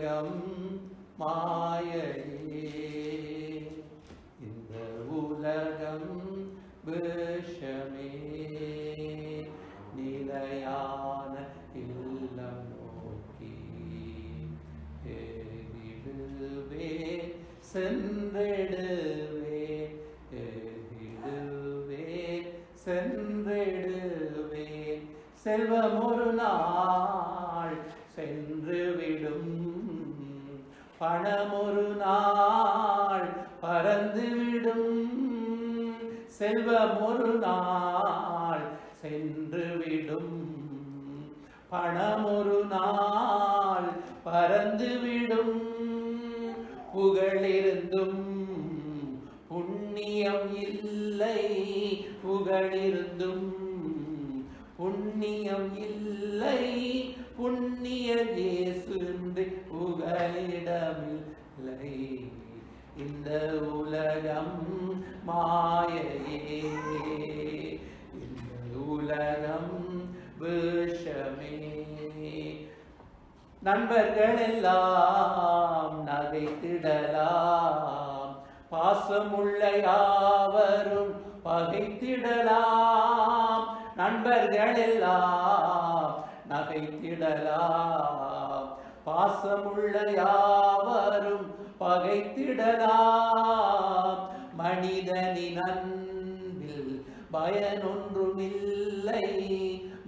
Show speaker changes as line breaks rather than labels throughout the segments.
உலகம் மாயையே, இந்த உலகம் விஷமே, நிலையான இல்லம் நோக்கி ஏகிடுவே சென்றிடுவே, ஏகிடுவே சென்றிடுவே. செல்வம் ஒரு நாள் சென்றுவிடும், பணம் ஒரு நாள் பறந்துவிடும். செல்வம் ஒரு நாள் சென்றுவிடும், பணம் ஒரு நாள் பறந்துவிடும். புகழிருந்தும் புண்ணியம் இல்லை, புகழிருந்தும் புண்ணியம் இல்லை, புண்ணிய இயேசு புகலிடமில்லை. இந்த உலகம் மாயையே, இந்த உலகம் விஷமே. நண்பர்கள் எல்லாம் நகைத்திடலாம், பாசமுள்ள யாவரும் பகைத்திடலாம். நண்பர்கள் எல்லாம் நகைத்திடலாம், பாசமுள்ள யாவரும் பகைத்திடலாம். மனிதனின் அன்பில் பயனொன்றுமில்லை,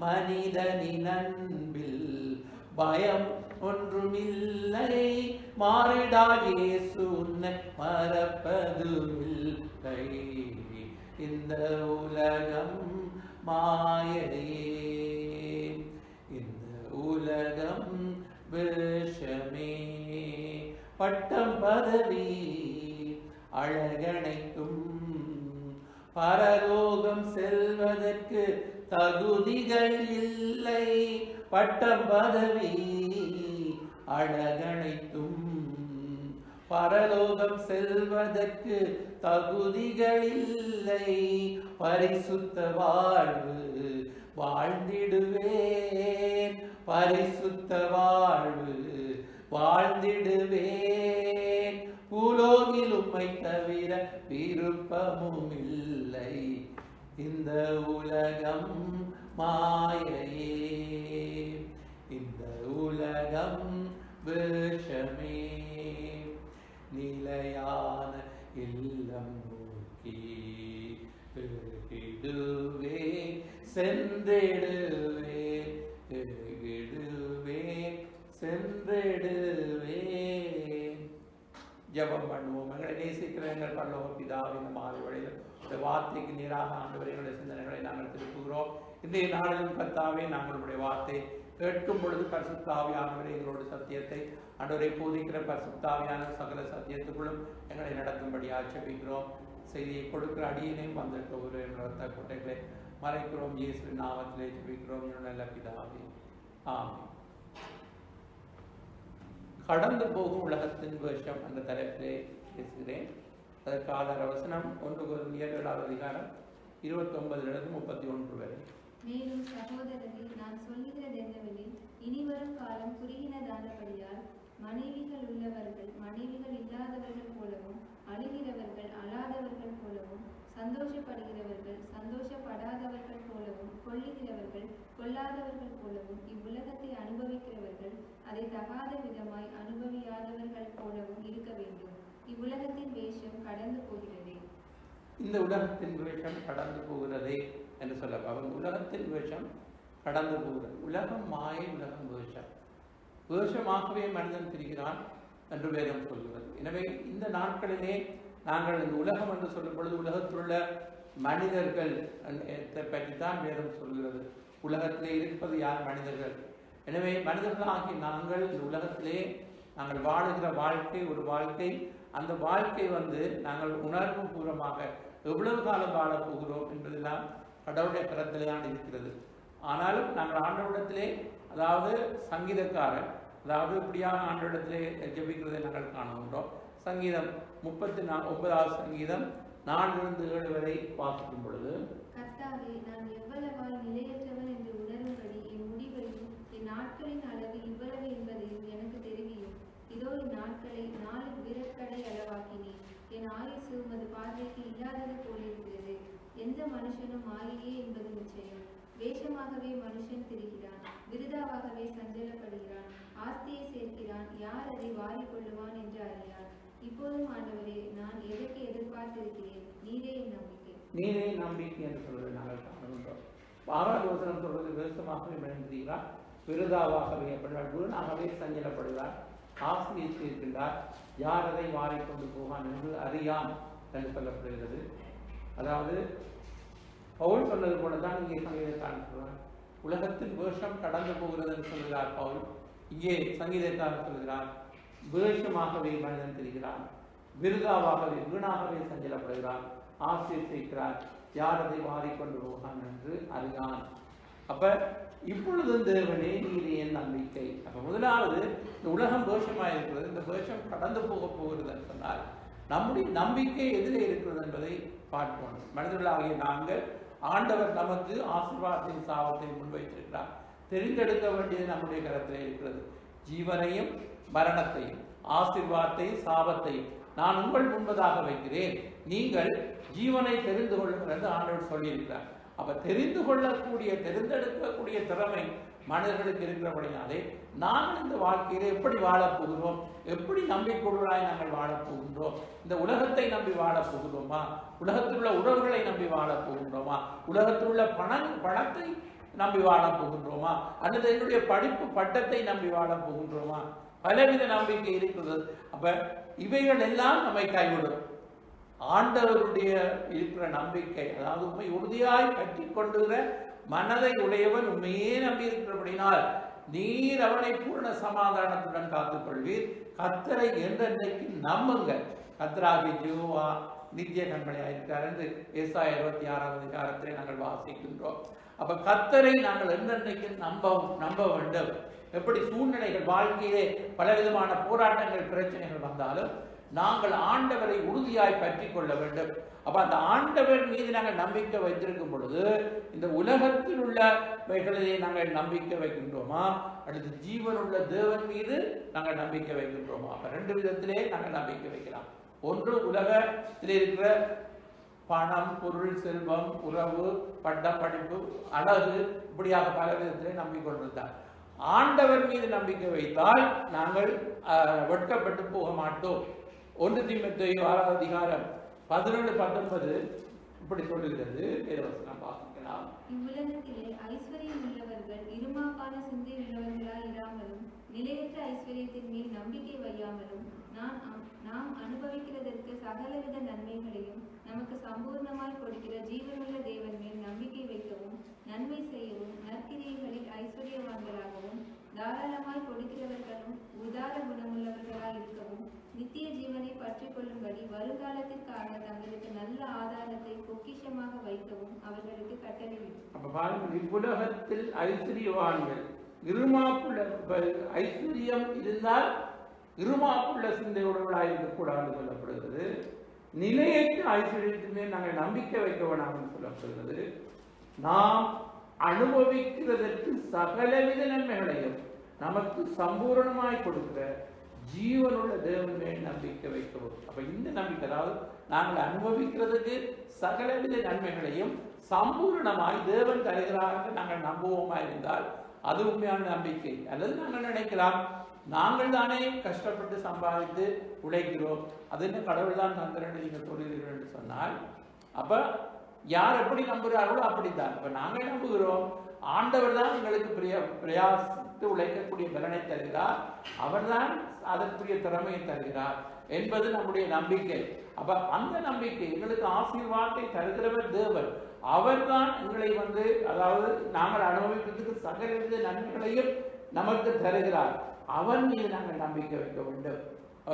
மனிதனின் அன்பில் பயம் ஒன்றுமில்லை. மாறிடா இயேசு உன்னை மறப்பதுமில்லை. இந்த உலகம் மாயையே, இந்த உலகம் விஷமே. பட்டம் பதவி அழகனைக்கும், பரலோகம் செல்வதற்கு தகுதிகள் இல்லை. பட்டம் பதவி அழகனைத்தும், பரலோகம் செல்வதற்கு தகுதிகள் இல்லை. பரிசுத்த வாழ்வு வாழ்ந்திடுவேன், பரிசுத்த வாழ்வு வாழ்ந்திடுவேன். பூலோகில் உம்மை தவிர விருப்பமும் இல்லை. இந்த உலகம் மாயையே, இந்த உலகம் விஷமே. நிலையான இல்லம் நோக்கி ஏகிடுவே சென்றிடுவே, ஏகிடுவே சென்றிடுவே. ஜெபம் பண்ணுவோம். எங்களை நேசிக்கிற எங்கள் பரலோக பிதாவே, இந்த மாலை வேளையில் இந்த வார்த்தைக்கு நேராக ஆண்டவரே எங்களுடைய சிந்தனைகளை நாங்கள் திருப்புகிறோம். இன்றைய நாளிலும் கர்த்தாவே, நாங்களுடைய வார்த்தை கேட்கும் பொழுது பரிசுத்த ஆவியானவரே எங்களோட சத்தியத்தை ஆண்டவரை போதிக்கிற பரிசுத்த ஆவியான சகல சத்தியத்துக்குள்ளும் எங்களை நடத்தும்படி ஆட்சேபிக்கிறோம். செய்தியை கொடுக்கிற அடியினையும் வந்திருக்க ஒரு ரத்த கோட்டைகளை மறைக்கிறோம். இயேசுவின் நாமத்திலே ஜெபிக்கிறோம் நல்ல பிதாவே, ஆமென். கடந்து போகும் உலகத்தின் வேஷம் என்ற தலைப்பிலே பேசுகிறேன். அதற்கு ஆதார வசனம் 1 கொரிந்தியர் 7 அதிகாரம் 29-31 வரை.
மேலும் சகோதரரே, நான் சொல்லுகிறது என்னவெனில், இனிவரும் காலம் குறுகினதானபடியால் மனைவிகள் உள்ளவர்கள் மனைவிகள் இல்லாதவர்கள் போலவும், அழுகிறவர்கள் அழாதவர்கள் போலவும், சந்தோஷப்படுகிறவர்கள் சந்தோஷப்படாதவர்கள் போலவும், கொல்லுகிறவர்கள் கொல்லாதவர்கள் போலவும், இவ்வுலகத்தை அனுபவிக்கிறவர்கள் அதை தகாத விதமாய் அனுபவியாதவர்கள் போலவும் இருக்க வேண்டும். இவ்வுலகத்தின் வேஷம் கடந்து போகிறதே.
இந்த உலகத்தின் வேஷம் கடந்து போகிறதே என்று சொல்ல, அவன் உலகத்தின் வேஷம் கடந்து போகிறது. உலகம் மாயை, உலகம் வேஷம். வேஷமாகவே மனிதன் திரிகிறான் என்று வேதம் சொல்கிறது. எனவே இந்த நாட்களிலே நாங்கள் இந்த உலகம் என்று சொல்லும் பொழுது உலகத்திலுள்ள மனிதர்கள் பற்றித்தான் வேதம் சொல்கிறது. உலகத்திலே இருப்பது யார்? மனிதர்கள். எனவே மனிதர்களாகி நாங்கள் இந்த உலகத்திலே நாங்கள் வாழுகிற வாழ்க்கை ஒரு வாழ்க்கை. அந்த வாழ்க்கை நாங்கள் உணர்வு பூர்வமாக எவ்வளவு காலம் வாழப் போகிறோம் என்பதெல்லாம் கடவுளுடைய கரத்திலே தான் இருக்கிறது. ஆனாலும் நாங்கள் ஆண்டவரிடத்திலே, அதாவது சங்கீதக்காரர், அதாவது இப்படியாக ஆண்டவரிடத்திலே ஜெபிக்கிறதை நாங்கள் காணுகின்றோம். சங்கீதம் 39வது சங்கீதம் 4-7 வரை வாசிக்கும் பொழுது,
கர்த்தாவே, நான் எவ்வளவாய் நிலையற்றவன் என்று உணரும்படி என் முடிவையும் என் நாட்களின் அளவு இவ்வளவு என்பதையும் எனக்கு தெரிவியும். என் ஆயுசு உமது பார்வைக்கு இல்லாதது போலிருக்கிறது. எந்த மனுஷனும் மாயையே என்பது நிச்சயம். வேஷமாகவே மனுஷன் திரிகிறான், விருதாவாகவே சஞ்சலப்படுகிறான், ஆஸ்தியை சேர்க்கிறான், யார் அதை வாரிக்கொள்ளுவான் என்று அறியான். இப்போதும் ஆண்டவரே, நான் எதற்கு எதிர்பார்த்திருக்கிறேன்? நீரே என் நம்பிக்கை.
நீரே நம்பிக்கை என்று சொல்வதை நாங்கள் காணுகின்றோம். 6வது வசனம் சொல்வது, வேஷமாகவே மனிதீரார், விருதாவாகவே வீணாகவே சஞ்சலப்படுகிறார், ஆசிரியை சேர்க்கின்றார், யார் அதை வாரிக்கொண்டு போவான் என்று அறியான் என்று சொல்லப்படுகிறது. அதாவது பவுல் சொன்னது போலதான் இங்கே சங்கீதக்காரன் சொல்கிறார். உலகத்தின் வேஷம் கடந்து போகிறது என்று சொல்கிறார் பவுல். இங்கே சங்கீதக்காரன் சொல்கிறார், வேஷமாகவே மனிதன் தெரிகிறான், விருதாவாகவே வீணாகவே சஞ்சலப்படுகிறான், ஆசிரியை சேர்க்கிறார், யார் அதை வாரிக்கொண்டு போவான் என்று அறியான். அப்ப இப்பொழுது தேவனே நீர் என் நம்பிக்கை. அப்ப முதலாவது இந்த உலகம் வேஷமாக இருக்கிறது, இந்த வேஷம் கடந்து போகிறது சொன்னால் நம்முடைய நம்பிக்கை எதிரே இருக்கிறது என்பதை பார்ப்போம். மனிதர்களாகிய நாங்கள் ஆண்டவர் நமக்கு ஆசீர்வாதத்தின் சாபத்தை முன்வைத்திருக்கிறார். தெரிந்தெடுக்க வேண்டியது நம்முடைய கரத்திலே இருக்கிறது. ஜீவனையும் மரணத்தையும், ஆசீர்வாதத்தையும் சாபத்தையும் நான் உங்கள் முன்பதாக வைக்கிறேன், நீங்கள் ஜீவனை தெரிந்து கொள்ளுங்கள் என்று ஆண்டவர் சொல்லியிருக்கிறார். அப்ப தெரிந்து கொள்ளக்கூடிய, தெரிந்தெடுக்கக்கூடிய திறமை மனிதர்களுக்கு இருக்கிறபடினாலே நாங்கள் இந்த வாழ்க்கையில எப்படி வாழப்போகிறோம், எப்படி நம்பிக்கையுள்ளவராய் நாங்கள் வாழப்போகின்றோம், இந்த உலகத்தை நம்பி வாழப்போகிறோமா, உலகத்தில் உள்ள உறவுகளை நம்பி வாழப்போகின்றோமா, உலகத்தில் உள்ள பணத்தை நம்பி வாழப்போகின்றோமா, அல்லது என்னுடைய படிப்பு பட்டத்தை நம்பி வாழப்போகின்றோமா? பலவித நம்பிக்கை இருக்கிறது. அப்ப இவைகள் எல்லாம் நம்மை கைவிடும். ஆண்டவருடைய இருக்கிற நம்பிக்கை, அதாவது உண்மை உறுதியாய் பற்றி கொண்டுகிற மனதை உடையவன் உண்மையே நம்பி இருக்கிறபடினால் நீர் அவனை பூர்ண சமாதானத்துடன் காத்துக்கொள்வீர். கர்த்தரை என்றென்றைக்கு நம்புங்கள். கர்த்தராகிய யெகோவா நித்திய கண்மலையாயிருக்கிறார் என்று ஏசாயா 26வது அதிகாரத்திலே நாங்கள் வாசிக்கின்றோம். அப்ப கர்த்தரை நாங்கள் என்றென்றைக்கு நம்ப வேண்டும். எப்படி சூழ்நிலைகள் வாழ்க்கையிலே பலவிதமான போராட்டங்கள், பிரச்சனைகள் வந்தாலும் நாங்கள் ஆண்டவரை உறுதியாய் பற்றி கொள்ள வேண்டும். அப்ப அந்த ஆண்டவர் மீது நாங்கள் நம்பிக்கை வைத்திருக்கும் பொழுது இந்த உலகத்தில் உள்ளவைகளிலே நாங்கள் நம்பிக்கை வைக்கின்றோமா, அல்லது ஜீவனுள்ள தேவன் மீது நாங்கள் நம்பிக்கை வைக்கின்றோமா? அப்ப 2 விதத்திலே நாங்கள் நம்பிக்கை வைக்கலாம். ஒன்று உலகத்தில் இருக்கிற பணம், பொருள், செல்வம், உறவு, பட்டம், படிப்பு, அழகு, இப்படியாக பல விதத்திலே நம்பிக்கொண்டிருந்தார். ஆண்டவர் மீது நம்பிக்கை வைத்தால் நாங்கள் வெட்கப்பட்டு போக மாட்டோம். 1 தீமோத்தேயு 6வது அதிகாரம் 17-19 இப்படி சொல்லுகிறது. வாசிக்கலாம்.
இவ்வுலகத்திலே ஐஸ்வர்யம் உள்ளவர்கள் இருமாப்பான சிந்தை உள்ளவர்களாய் இராமலும், நிலையற்ற ஐஸ்வர்யத்தின் மேல் நம்பிக்கை வையாமலும், நாம் அனுபவிக்கிறதற்கு சகலவித நன்மைகளையும் நமக்கு சம்பூர்ணமாய் கொடுக்கிற ஜீவனுள்ள தேவன் மேல் நம்பிக்கை வைக்கவும், நன்மை செய்யவும், நற்கிரியைகளில் ஐஸ்வர்யவான்களாகவும், தாராளமாய் கொடுக்கிறவர்களும் உதார குணமுள்ளவர்களாய் இருக்கவும், நித்திய ஜீவனை பற்றி கொள்ளும்படி வருங்காலத்திற்காக தங்களுக்கு நல்ல ஆதாரத்தை பொக்கிஷமாக வைக்கவும் அவர்களுக்கு கட்டளையிடும்.
அப்ப பாருங்கள், இவ்வுலகத்தில் ஐஸ்வர்யவான்கள், இருமாப்புள்ள ஐஸ்வர்யம் இருந்தால் இருமாப்புள்ள சிந்தையுள்ளவர்களாக இருக்கக்கூடாது சொல்லப்படுகிறது. நிலையற்ற ஐஸ்வர்யத்தின் நாங்கள் நம்பிக்கை வைக்க வேண்டாம் என்று சொல்லப்படுகிறது. நாம் அனுபவிக்கிறதற்கு சகலவித நன்மைகளையும் நமக்கு சம்பூரணமாய் கொடுக்கிற ஜீவனுள்ள தேவன் மேல் நம்பிக்கை வைக்கவும். அப்ப இந்த நம்பிக்கை, அதாவது நாங்கள் அனுபவிக்கிறதுக்கு சகலவித நன்மைகளையும் சம்பூரணமாய் தேவன் தருகிறார்கள் நாங்கள் நம்புவோமா இருந்தால் அது உண்மையான நம்பிக்கை. அல்லது நாங்கள் நினைக்கலாம், நாங்கள் தானே கஷ்டப்பட்டு சம்பாதித்து உழைக்கிறோம், அது என்ன கடவுள் தான் தந்திரன்னு நீங்கள் சொல்கிறீர்கள் என்று சொன்னால், அப்ப யார் எப்படி நம்புகிறார்களோ அப்படித்தான். இப்ப நாங்கள் நம்புகிறோம், ஆண்டவர் தான் எங்களுக்கு பிரயாசித்து உழைக்கக்கூடிய பலனை தருகிறார், அவர் தான் அதற்குரிய திறமையை தருகிறார் என்பது நம்முடைய நம்பிக்கை. அப்ப அந்த நம்பிக்கை, எங்களுக்கு ஆசீர்வாதத்தை தருகிறவர் தேவன், அவர் தான் எங்களை அதாவது நாங்கள் அனுபவிக்கிறதுக்கு சகலவித நன்மைகளையும் நமக்கு தருகிறார், அவன் மீது நாங்கள் நம்பிக்கை வைக்க வேண்டும்.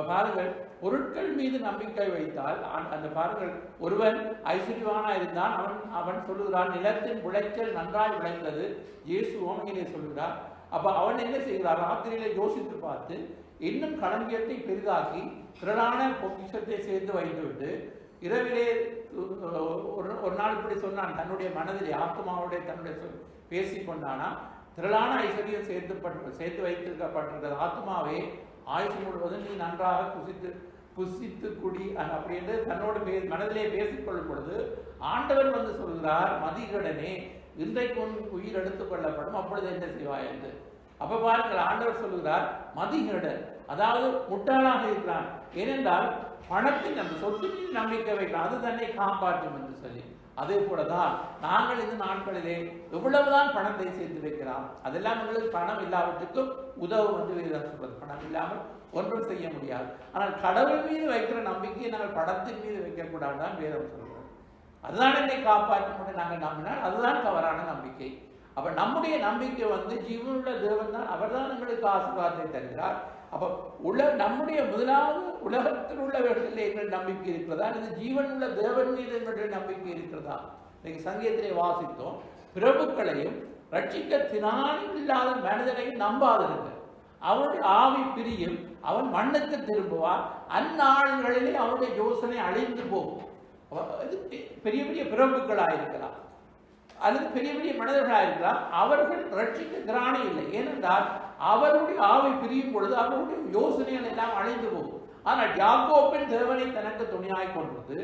பாருங்கள், பொருட்கள் மீது நம்பிக்கை வைத்தால் அந்த பாருங்கள், ஒருவன் ஐஸ்வர்யவானா இருந்தான், அவன் சொல்லுகிறான் நிலத்தின் விளைச்சல் நன்றாய் விளைந்தது, இயேசு ஓமையிலே சொல்லுகிறார். அப்ப அவன் என்ன செய்கிறார், ராத்திரியிலே யோசித்து பார்த்து இன்னும் களஞ்சியத்தை பெரிதாக்கி திரளான பொக்கிஷத்தை சேர்த்து வைத்துவிட்டு இரவிலே ஒரு நாள் இப்படி சொன்னான், தன்னுடைய மனதிலே ஆத்மாவுடைய தன்னுடைய பேசிக்கொண்டானா, திரளான ஐஸ்வர்யம் சேர்த்து வைத்திருக்கப்பட்டிருக்கிறது, ஆத்மாவே ஆயுசு முழுவதும் நீ நன்றாக குசித்து புசித்து குடி அப்படி என்று தன்னோடு மனதிலே பேசிக்கொள்ளும் பொழுது ஆண்டவர் வந்து சொல்கிறார், மதிகடனே இன்றைக்கு உன் உயிர் எடுத்துக் கொள்ளப்படும், அப்பொழுது என்ன செய்வாய் என்று. அப்ப பாருங்கள், ஆண்டவர் சொல்லுகிறார் மதிகடன், அதாவது முட்டாளாக இருக்கிறான். ஏனென்றால் பணத்தின் அந்த சொத்து மீது நம்பிக்கை வைக்கலாம், அது தன்னை காப்பாற்றும் என்று சொல்லி. அதே போலதான் நாங்கள் இந்த நாட்களிலே எவ்வளவுதான் பணத்தை சேர்த்து வைக்கலாம், அதெல்லாம் எங்களுக்கு பணம் இல்லாவற்றுக்கும் உதவும் என்று வேதம் சொல்றது. பணம் இல்லாமல் ஒன்றும் செய்ய முடியாது. ஆனால் கடவுள் மீது வைக்கிற நம்பிக்கையை நாங்கள் பணத்தின் மீது வைக்கக்கூடாதுதான் வேதம் சொல்றது. அதுதான் என்னை காப்பாற்றும் நாங்கள் நம்பினால் அதுதான் தவறான நம்பிக்கை. அப்ப நம்முடைய நம்பிக்கை வந்து ஜீவனுள்ள தேவன் தான், அவர் தான் எங்களுக்கு ஆசீர்வாதத்தை தருகிறார். அப்ப நம்முடைய முதலாவது உலகத்தில் உள்ளவர்களில் எங்கள் நம்பிக்கை இருக்கிறதா, இது ஜீவன் உள்ள தேவன் மீது எங்களுடைய நம்பிக்கை இருக்கிறதா? இன்னைக்கு சங்கீதத்திலே வாசித்தோம், பிரபுக்களையும் ரட்சிக்க திராணி இல்லாத மனிதரையும் நம்பாதிருங்கள், அவனுடைய ஆவி பிரியும், அவன் மண்ணுக்கு திரும்புவார், அந்நாள்களிலே அவனுடைய யோசனை அழிந்து போகும். பெரிய பெரிய பிரபுக்களாயிருக்கலாம் அல்லது பெரிய பெரிய மனிதர்களாக இருக்கலாம், அவர்கள் ரட்சிக்க திராணி இல்லை. ஏனென்றால் அவருடைய ஆவி பிரியும் பொழுது அவருடைய யோசனைகள் எல்லாம் அழிந்து போகும். ஆனால் யாக்கோபின் தேவனை தனக்கு துணையாய் கொண்டது,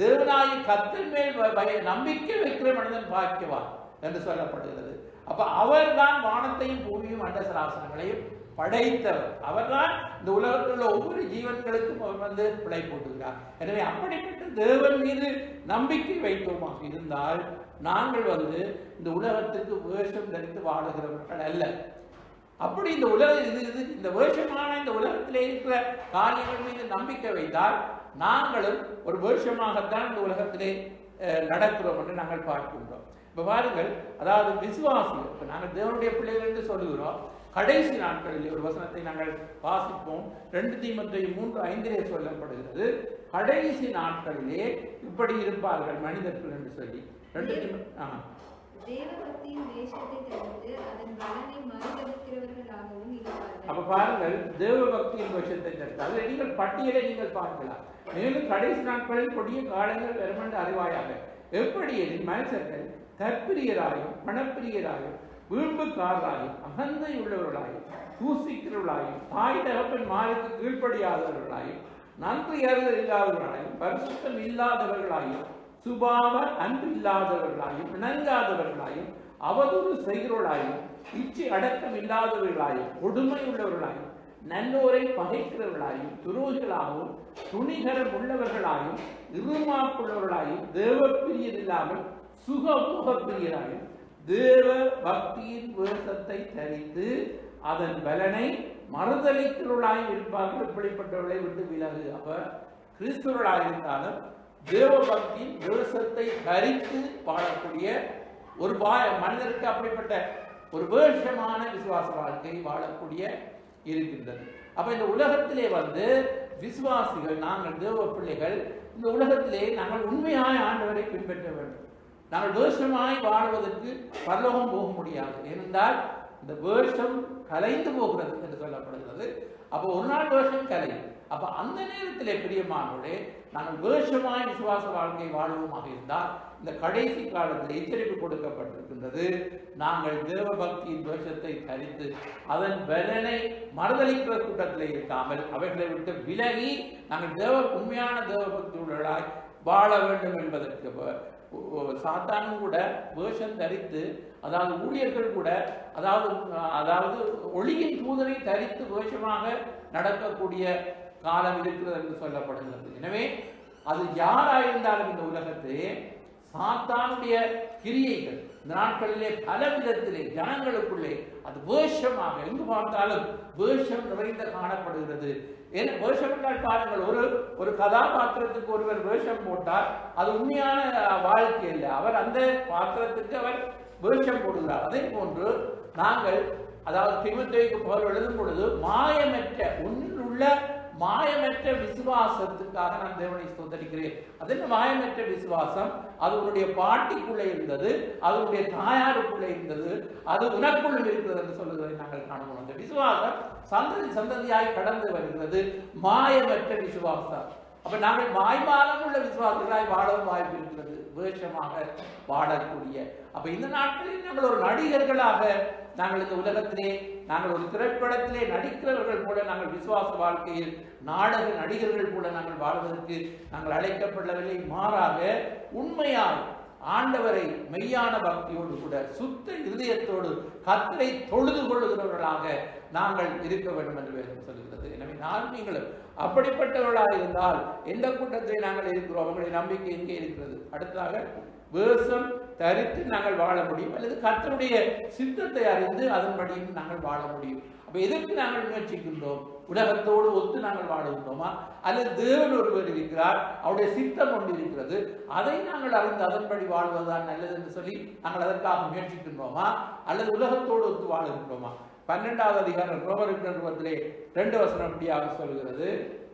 தேவனாய் கர்த்தர் மேல் நம்பிக்கை வைக்கிற மனிதன் பாக்கியவான் என்று சொல்லப்படுகிறது. அப்ப அவர்தான் வானத்தையும் பூமியும் அண்ட சராசரங்களையும் படைத்தவர். அவர்தான் இந்த உலகத்தில் உள்ள ஒவ்வொரு ஜீவன்களுக்கும் அவர் வந்து பிழை போட்டுகிறார். எனவே அப்படிப்பட்ட தேவன் மீது நம்பிக்கை வைத்தோமாக இருந்தால் நாங்கள் வந்து இந்த உலகத்துக்கு வேஷம் தரித்து வாழுகிறவர்கள் அல்ல. அப்படி இந்த இந்த வேஷமான இந்த உலகத்திலே இருக்கிற காரியங்கள் மீது நம்பிக்கை வைத்தால் நாங்களும் ஒரு வேஷமாகத்தான் இந்த உலகத்திலே நடக்கிறோம் என்று நாங்கள் பார்க்கின்றோம். இப்ப பாருங்கள், அதாவது விசுவாசிகள், இப்ப நாங்கள் தேவனுடைய பிள்ளைகள் என்று சொல்லுகிறோம். கடைசி நாட்களில் ஒரு வசனத்தை நாங்கள் வாசிப்போம். 2 தீமோத்தேயு 3:5 சொல்லப்படுகிறது, கடைசி நாட்களிலே இப்படி இருப்பார்கள் மனிதர்கள் என்று சொல்லி. அப்ப பாருங்கள், தேவ பக்தியின் வேஷத்தை தடுத்தால் நீங்கள் பட்டியலை நீங்கள் பார்க்கலாம். மேலும் கடைசி நாட்களில் கொடிய காலங்கள் வரும் என்று அறிவாயாக. எப்படி எனில் மனுஷர்கள் தற்பிரியராயும் பணப்பிரியராயும் வீம்புக்காரராயும் அகந்தை உள்ளவர்களாயும் தூசிக்கிறவர்களாயும் தாய் தகப்பன் மாருக்கு கீழ்ப்படியாதவர்களாயும் நன்றி அறிதல் இல்லாதவர்களாயும் பரிசுத்தம் இல்லாதவர்களாயும் சுபாவ அன்பு இல்லாதவர்களாயும் இணங்காதவர்களாயும் அவதூறு செய்கிறவர்களாயும் இச்சை அடக்கம் இல்லாதவர்களாயும் கொடுமை உள்ளவர்களாயும் நல்லோரை பகைக்கிறவர்களாயும் துரோகிகளாகவும் துணிகரம் உள்ளவர்களாயும் இருமாப்புள்ளவர்களாயும் தேவ பிரியர் இல்லாமல் சுகமுக பிரியராயும் தேவ பக்தியின் வேஷத்தை தரித்து அதன் பலனை மறுதளிக்கிறவர்களாயும் இருப்பார்கள். இப்படிப்பட்டவர்களை விட்டு விலகு. அப்ப கிறிஸ்தவர்களாக இருந்தாலும் தேவ பக்தியின் வேஷத்தை தரித்து வாழக்கூடிய ஒரு மனிதருக்கு அப்படிப்பட்ட ஒரு வேஷமான விசுவாச வாழ்க்கை வாழக்கூடிய இருக்கின்றது. அப்ப இந்த உலகத்திலே வந்து விசுவாசிகள், நாங்கள் தேவ பிள்ளைகள், இந்த உலகத்திலே நாங்கள் உண்மையாய் ஆண்டவரை பின்பற்ற வேண்டும். நாங்கள் வேஷமாய் வாழ்வதற்கு பரலோகம் போக முடியாது. ஏனென்றால் இந்த வேஷம் கலைந்து போகிறது என்று சொல்லப்படுகிறது. அப்போ ஒரு நாள் வேஷம் கலையும். அப்ப அந்த நேரத்திலே பிரியமானவர்களே, நாங்கள் வேஷமாய் விசுவாச வாழ்க்கை வாழ்வோமாக இருந்தால் இந்த கடைசி காலத்தில் எச்சரிப்பு கொடுக்கப்பட்டிருக்கின்றது. நாங்கள் தேவ பக்தியின் வேஷத்தை தரித்து அதன் பலனை மறுதளிக்கிற கூட்டத்தில் இருக்காமல் அவைகளை விட்டு விலகி நாங்கள் உண்மையான தேவ பக்தி உள்ளவர்களாய் வாழ வேண்டும் என்பதற்கு சாத்தானும் கூட வேஷம் தரித்து, அதாவது ஊழியர்கள் கூட அதாவது ஒளியின் தூதரை தரித்து வேஷமாக நடக்கக்கூடிய காலம் இருக்கிறது என்று சொல்லப்படுகிறது. எனவே அது யாராயிருந்தாலும் இந்த உலகத்திலே சாத்தானுடைய கிரியைகள் இந்த நாட்களிலே பல விதத்திலே ஜனங்களுக்குள்ளே அது வேஷமாக எங்கு பார்த்தாலும் வேஷம் நிறைந்த காணப்படுகிறது. வேஷம் என்றால் பாருங்கள், ஒரு கதாபாத்திரத்துக்கு ஒருவர் வேஷம் போட்டால் அது உண்மையான வாழ்க்கை இல்லை. அவர் அந்த பாத்திரத்துக்கு அவர் வேஷம் போடுகிறார். அதே போன்று நாங்கள், அதாவது தீமோத்தேயுக்கு பவுல் எழுதும் பொழுது மாயமற்ற உன்னில் உள்ள மாயமற்ற விசுவாசத்துக்காக நான் தேவனை ஸ்தோத்திரிக்கிறேன். அது என்ன மாயமற்ற விசுவாசம்? அது உன்னுடைய பாட்டிக்குள்ளே இருந்தது, அது உன்னுடைய தாயாருக்குள்ளே இருந்தது, அது உனக்குள்ள இருக்கிறது என்று சொல்லுகிறதை நாங்கள் காணுவோம். அந்த விசுவாசம் சந்ததி சந்ததியாய் கடந்து வருகிறது, மாயமற்ற விசுவாசம். அப்ப நாங்கள் மாய்மாலம் உள்ள விசுவாசங்களாய் வாழவும் வாய்ப்பு இருக்கிறது, வேஷமாக வாழக்கூடிய. அப்ப இந்த நாட்களில் நாங்கள் ஒரு நடிகர்களாக நாங்கள் இந்த உலகத்திலே நாங்கள் ஒரு திரைப்படத்திலே நடிக்கிறவர்கள் போல நாங்கள் விசுவாச வாழ்க்கையில் நாடக நடிகர்கள் போல நாங்கள் வாழ்வதற்கு நாங்கள் அழைக்கப்படவில்லை. மாறாக உண்மையாய் ஆண்டவரை மெய்யான பக்தியோடு கூட சுத்த இருதயத்தோடு கர்த்தரை தொழுது கொள்ளுகிறவர்களாக நாங்கள் இருக்க வேண்டும் என்று வேதம் சொல்கிறது. எனவே நீங்களும் அப்படிப்பட்டவர்களாக இருந்தால் எந்த கூட்டத்தை நாங்கள் இருக்கிறோம், அவங்களுடைய நம்பிக்கை எங்கே இருக்கிறது? அடுத்ததாக வேஷம் தரித்து நாங்கள் வாழ முடியும், அல்லது கர்த்தருடைய சித்தத்தை அறிந்து அதன்படியும் நாங்கள் வாழ முடியும். அப்ப எதற்கு நாங்கள் முயற்சிக்கின்றோம்? உலகத்தோடு ஒத்து நாங்கள் வாழுகின்றோமா, அல்லது தேவன் ஒருவர் இருக்கிறார், அவருடைய சித்தம் ஒன்று இருக்கிறது, அதை நாங்கள் அறிந்து அதன்படி வாழ்வதுதான் நல்லது என்று சொல்லி நாங்கள் அதற்காக முயற்சிக்கின்றோமா, அல்லது உலகத்தோடு ஒத்து வாழுகின்றோமா? 12வது அதிகாரம் ரோமருக்கு நிருபத்திலே 2 வசனம் இப்படியாக சொல்கிறது,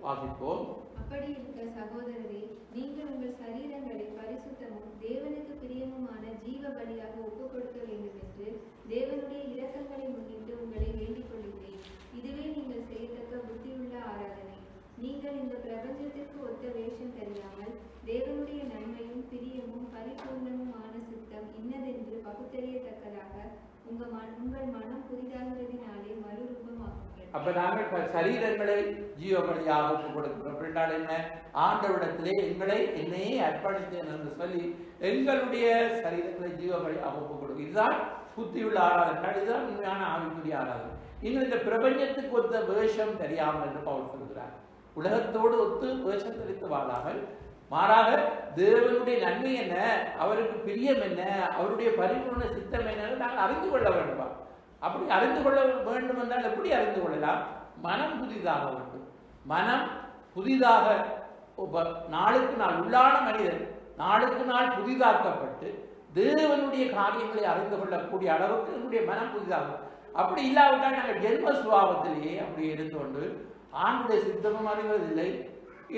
வாசிப்போம்.
அப்படி இருக்க சகோதரரே, நீங்கள் உங்கள் சரீரங்களை பரிசுத்தமும் தேவனுக்கு பிரியமுமான ஜீவ பலியாக ஒப்புக் கொடுக்க வேண்டும் என்று தேவனுடைய இரக்கங்களை முன்னிட்டு உங்களை வேண்டிக் கொள்கிறேன். இதுவே நீங்கள் செய்யத்தக்க புத்தியுள்ள ஆராதனை. நீங்கள் இந்த பிரபஞ்சத்திற்கு ஒத்த வேஷம் தெரியாமல் தேவனுடைய நன்மையும் பிரியமும் பரிபூர்ணமுமான சித்தம் இன்னதென்று பகுத்தறியத்தக்கதாக உங்கள் மனம் புதிதாகிறதினாலே மறுரூபமாகுங்கள்.
அப்ப நாங்கள் சரீரங்களை ஜீவ பலியாக ஒப்புக் கொடுக்கிறோம். அப்படின்றால் என்ன? ஆண்டவரிடத்திலே என்னையே அர்ப்பணித்தேன் என்று சொல்லி எங்களுடைய சரீரங்களை ஜீவ பலியாக ஒப்புக் கொடுக்கும். இதுதான் புத்தியுள்ள ஆராதனை, இதுதான் உண்மையான ஆவிக்குரிய ஆராதனை. இன்னும் இந்த பிரபஞ்சத்துக்கு ஒத்த வேஷம் தெரியாமல் என்று பவுல் சொல்கிறார். உலகத்தோடு ஒத்து வேஷம் தெரித்து வாழாமல் மாறாக தேவனுடைய நன்மை என்ன, அவருக்கு பிரியம் என்ன, அவருடைய பரிபூர்ண சித்தம் என்ன நாங்கள் அறிந்து கொள்ள வேண்டுமா? அப்படி அறிந்து கொள்ள வேண்டும் என்றால் எப்படி அறிந்து கொள்ளலாம்? மனம் புதிதாக வேண்டும். மனம் புதிதாக நாளுக்கு நாள் உள்ளான மனிதன் நாளுக்கு நாள் புதிதாக்கப்பட்டு தேவனுடைய காரியங்களை அறிந்து கொள்ளக்கூடிய அளவுக்கு என்னுடைய மனம் புதிதாகும். அப்படி இல்லாவிட்டால் நாங்கள் ஜென்ம சுபாவத்திலேயே அப்படி இருந்து கொண்டு ஆண்டுடைய சித்தமும் அறிவதில்லை.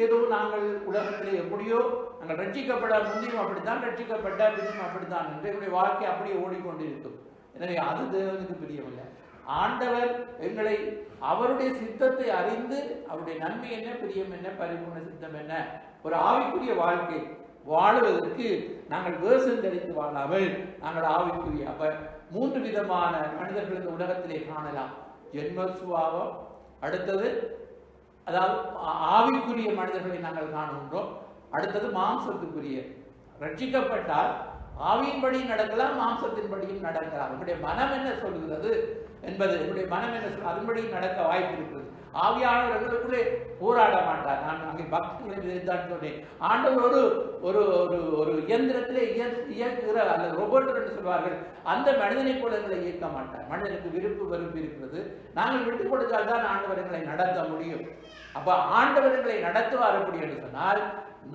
ஏதோ நாங்கள் உலகத்திலே எப்படியோ நாங்கள் ரட்சிக்கப்பட முந்தியும் அப்படித்தான், ரட்சிக்கப்பட்ட பின்னும் அப்படித்தான் என்று என்னுடைய வாழ்க்கை அப்படியே ஓடிக்கொண்டிருக்கும். எனவே அது தேவனுக்கு பிரியமில்லை. ஆண்டவர் எங்களை அவருடைய சித்தத்தை அறிந்து அவருடைய நன்மை என்ன, பிரியம் என்ன, பரிபூர்ண சித்தம் என்ன, ஒரு ஆவிக்குரிய வாழ்க்கை வாழுவதற்கு நாங்கள் வேஷம் தரித்து வாழாமல் நாங்கள் ஆவிக்குரிய. அப்ப 3 விதமான மனிதர்கள் இந்த உலகத்திலே காணலாம். ஜென்ம சுபாவம், அடுத்தது அதாவது ஆவிக்குரிய மனிதர்களை நாங்கள் காணுகின்றோம், அடுத்தது மாம்சத்துக்குரிய. ரட்சிக்கப்பட்டால் ஆவியின்படி நடக்கலாம், மாம்சத்தின்படியும் நடக்கலாம். என்னுடைய மனம் என்ன சொல்கிறது என்பது, என்னுடைய மனம் என்ன சொல் அதன்படி நடக்க வாய்ப்பு இருக்கிறது. ஆவியானவர் எங்களுக்குள்ளே போராட மாட்டார். நான் அங்கே பக்திகளை தான் சொன்னேன். ஆண்டவர் ஒரு ஒரு ஒரு இயந்திரத்திலே இயக்குகிற அல்லது ரோபோட் என்று சொல்வார்கள், அந்த மனிதனை போல எங்களை இயக்க மாட்டார். மனிதனுக்கு விருப்பு வெறுப்பு இருக்கிறது. நாங்கள் விட்டுக் கொடுத்தால் தான் ஆண்டவர் எங்களை நடத்த முடியும். அப்ப ஆண்டவர் எங்களை நடத்துவார் எப்படி என்று சொன்னால்,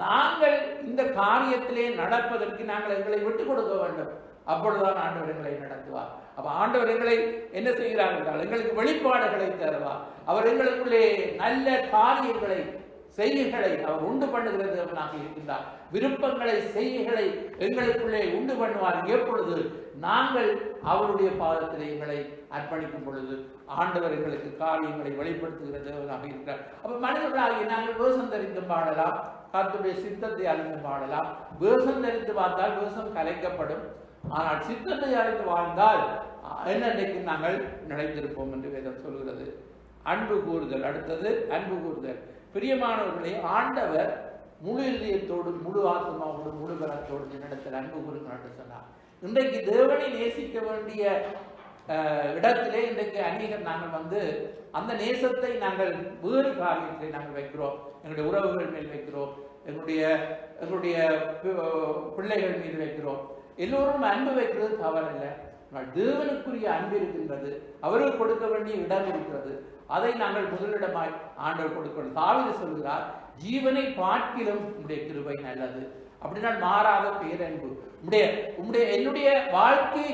நாங்கள் இந்த காரியத்திலே நடப்பதற்கு நாங்கள் எங்களை விட்டுக் கொடுக்க வேண்டும். அப்பொழுதுதான் ஆண்டவர் எங்களை நடத்துவார். அப்ப ஆண்டவர் எங்களை என்ன செய்கிறார் என்றால் எங்களுக்கு வெளிப்பாடுகளை தருவார். அவர் எங்களுக்குள்ளே நல்ல காரியங்களை செய்கைகளை அவர் உண்டு பண்ணுகிறவனாக இருக்கின்றார். விருப்பங்களை செய்கைகளை எங்களுக்குள்ளே உண்டு பண்ணுவார். எப்பொழுது நாங்கள் அவருடைய பாதத்திலே எங்களை அர்ப்பணிக்கும் பொழுது ஆண்டவர் எங்களுக்கு காரியங்களை வெளிப்படுத்துகிறவனாக இருக்கிறார். அப்ப மனிதர்களாகிய நாங்கள் வேஷம் தரித்து பாடலாம், கர்த்தருடைய சித்தத்தை அறிந்து பாடலாம். வேஷம் தரித்து பார்த்தால் வேஷம் கலைக்கப்படும். ஆனால் சித்தத்தை அறிந்து வாழ்ந்தால் என்னைக்கு நாங்கள் நிலைத்திருப்போம் என்று வேதம் சொல்கிறது. அன்பு கூறுதல், அடுத்தது அன்பு கூறுதல். பிரியமானவர்களே, ஆண்டவர் முழு இதயத்தோடு முழு ஆத்மாவோடு முழு பலத்தோடு என்னிடத்தில் அன்பு கூறுகிறார் சொன்னார். இன்றைக்கு தேவனை நேசிக்க வேண்டிய இடத்திலே இன்றைக்கு அநேகர் நாங்கள் அந்த நேசத்தை நாங்கள் வேறு காரியத்திலே நாங்கள் வைக்கிறோம். எங்களுடைய உறவுகள் மேல் வைக்கிறோம், எங்களுடைய பிள்ளைகள் மீது வைக்கிறோம். எல்லோரும் அன்பு வைக்கிறது தவறில்லை. தேவனுக்குரிய அன்பு இருக்கின்றது, அவருக்கு கொடுக்க வேண்டிய இடம் இருக்கிறது. அதை நாங்கள் முதலிடமாய் ஆண்டவர் கொடுக்கணும். தாவீது சொல்கிறார், ஜீவனை பார்க்கிலும் உம்முடைய கிருபை நல்லது. அப்படின்னா மாறாத பேரன்பு. என்னுடைய வாழ்க்கையை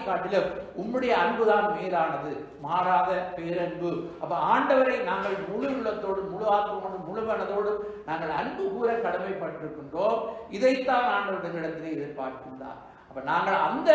காட்டிலும் உம்முடைய அன்புதான் மேலானது, மாறாத பேரன்பு. அப்ப ஆண்டவரை நாங்கள் முழு உள்ளத்தோடு முழு ஆத்மாவோடு முழு மனதோடு நாங்கள் அன்பு கூற கடமைப்பட்டிருக்கின்றோம். இதைத்தான் ஆண்டவரிடத்திலே எதிர்பார்க்கின்றார். அப்ப நாங்கள் அந்த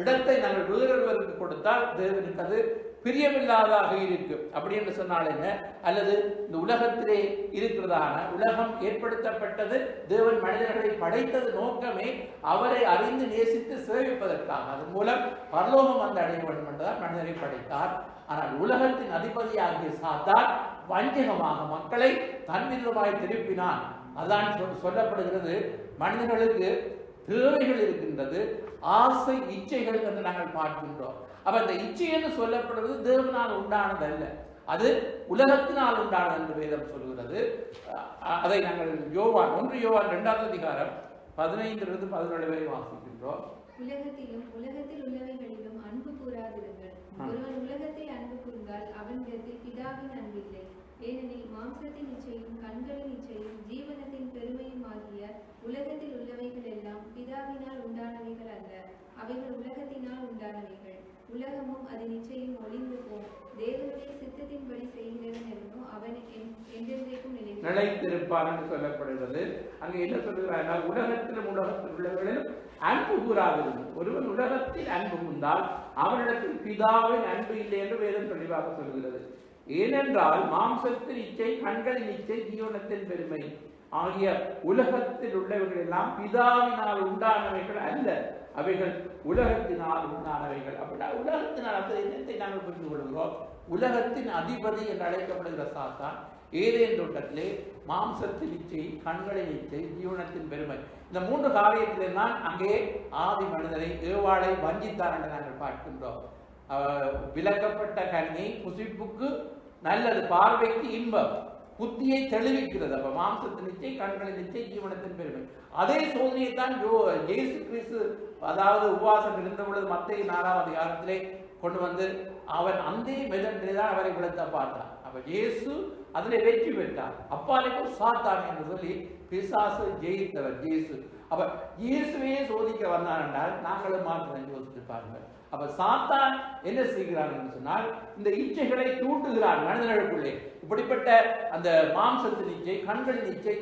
இடத்தை நாங்கள் வேறொருவருக்கு கொடுத்தால் தேவனுக்கு அது பிரியமில்லாததாக இருக்கு. அப்படி என்று சொன்னால் என்ன? அல்லது இந்த உலகத்திலே இருக்கிறதான உலகம் ஏற்படுத்தப்பட்டது தேவன் மனிதர்களை படைத்தது நோக்கமே அவரை அறிந்து நேசித்து சேவிப்பதற்காக. அதன் மூலம் பரலோகம் வந்து அடைய வேண்டும் என்றால் மனிதரை படைத்தார். ஆனால் உலகத்தின் அதிபதியாகிய சாத்தான் வஞ்சகமாக மக்களை தன்விதமாய் திருப்பினான். அதான் சொல்லப்படுகிறது, மனிதர்களுக்கு தேவைகள் இருக்கின்றது, ஆசை இச்சைகள் என்று நாங்கள் பார்க்கின்றோம். அப்ப அந்த இச்சை என்று சொல்லப்படுவது தேவனால் உண்டானது அல்ல, அது உலகத்தினால் உண்டானது என்று வேதம் சொல்கிறது. அதை நாங்கள் யோவான் 1 யோவான் 2 அதிகாரம் 15-17 வரை வாசிக்கின்றோம்.
உலகத்திலும் உலகத்தில் உள்ளவைகளிலும் அன்பு கூறாதிருங்கள். ஒருவன் உலகத்தில் அன்பு கூர்ந்தால் அவனிடத்தில் பிதாவின் அன்பில்லை. ஏனெனில் மாம்சத்தின் இச்சையும் கண்களின் இச்சையும் ஜீவனத்தின் பெருமையும் ஆகிய உலகத்தில் உள்ளவைகள் எல்லாம் பிதாவினால் உண்டானவைகள் அல்ல, அவைகள் உலகத்தினால் உண்டானவைகள். உலகமும் அதன் நிச்சயம் ஒளிந்து போம். தேவனுடைய சித்தத்தின்படி செய்கிறவன் எவனோ அவன் என்றென்றைக்கும்
நிலைத்திருப்பான் என்று சொல்லப்படுகிறது. அங்கே என்ன சொல்லுகிறார்? உலகத்திலும் உலகத்தில் உள்ளவர்களிலும் அன்பு கூறாதிருந்தது. ஒருவன் உலகத்தில் அன்பு கூர்ந்தால் அவனிடத்தில் பிதாவின் அன்பு இல்லை என்று வேதம் தெளிவாக சொல்கிறது. ஏனென்றால் மாம்சத்தின் இச்சை, கண்களின் இச்சை, ஜீவனத்தின் பெருமை ஆகிய உலகத்தில் உள்ளவைகள் எல்லாம் பிதாவினால் உண்டானவைகள் அல்ல, அவைகள் உலகத்தினால் உண்டானவைகள். அப்படின்னா உலகத்தினால் அந்த எண்ணத்தை நாங்கள் புரிந்து கொள்கிறோம். உலகத்தின் அதிபதி என்று அழைக்கப்படுகிற சாத்தான் ஏதேன் தோட்டத்திலே மாம்சத்தின் இச்சை, கண்களின் இச்சை, ஜீவனத்தின் பெருமை, இந்த 3 காரியத்திலே தான் அங்கே ஆதி மனிதரை ஏவாளை வஞ்சித்தார் என்று நாங்கள் பார்க்கின்றோம். விலக்கப்பட்ட கனி புசிப்புக்கு நல்லது, பார்வைக்கு இன்பம், புத்தியை தெளிவிக்கிறது. அப்ப மாம்சத்தின் இச்சை, கண்களின் இச்சை, ஜீவனத்தின் பெருமை. அதே சோதனையை தான் இயேசு கிறிஸ்து, அதாவது உபவாசம் இருந்த பொழுது மத்தேயு 4 அதிகாரத்திலே கொண்டு வந்து அவன் அந்த மெதண்டிலே தான் அவரை விளத்த பார்த்தான். அப்ப இயேசு அதிலே வெற்றி பெற்றார். அப்பாலைக்கும் சாத்தான் என்று சொல்லி பிசாசு ஜெயித்தவர் இயேசு. அப்ப இயேசுவையே சோதிக்க வந்தான் என்றால் நாங்களும் மாற்றம் யோசித்து பாருங்கள். அப்ப சாத்தான் என்ன செய்கிறான் என்று சொன்னால் இந்த இச்சைகளை தூண்டுகிறான் மனிதர்களுக்குள்ளே. இப்படிப்பட்ட அந்த மாம்சத்தின் இச்சை, கண்களின் இச்சை,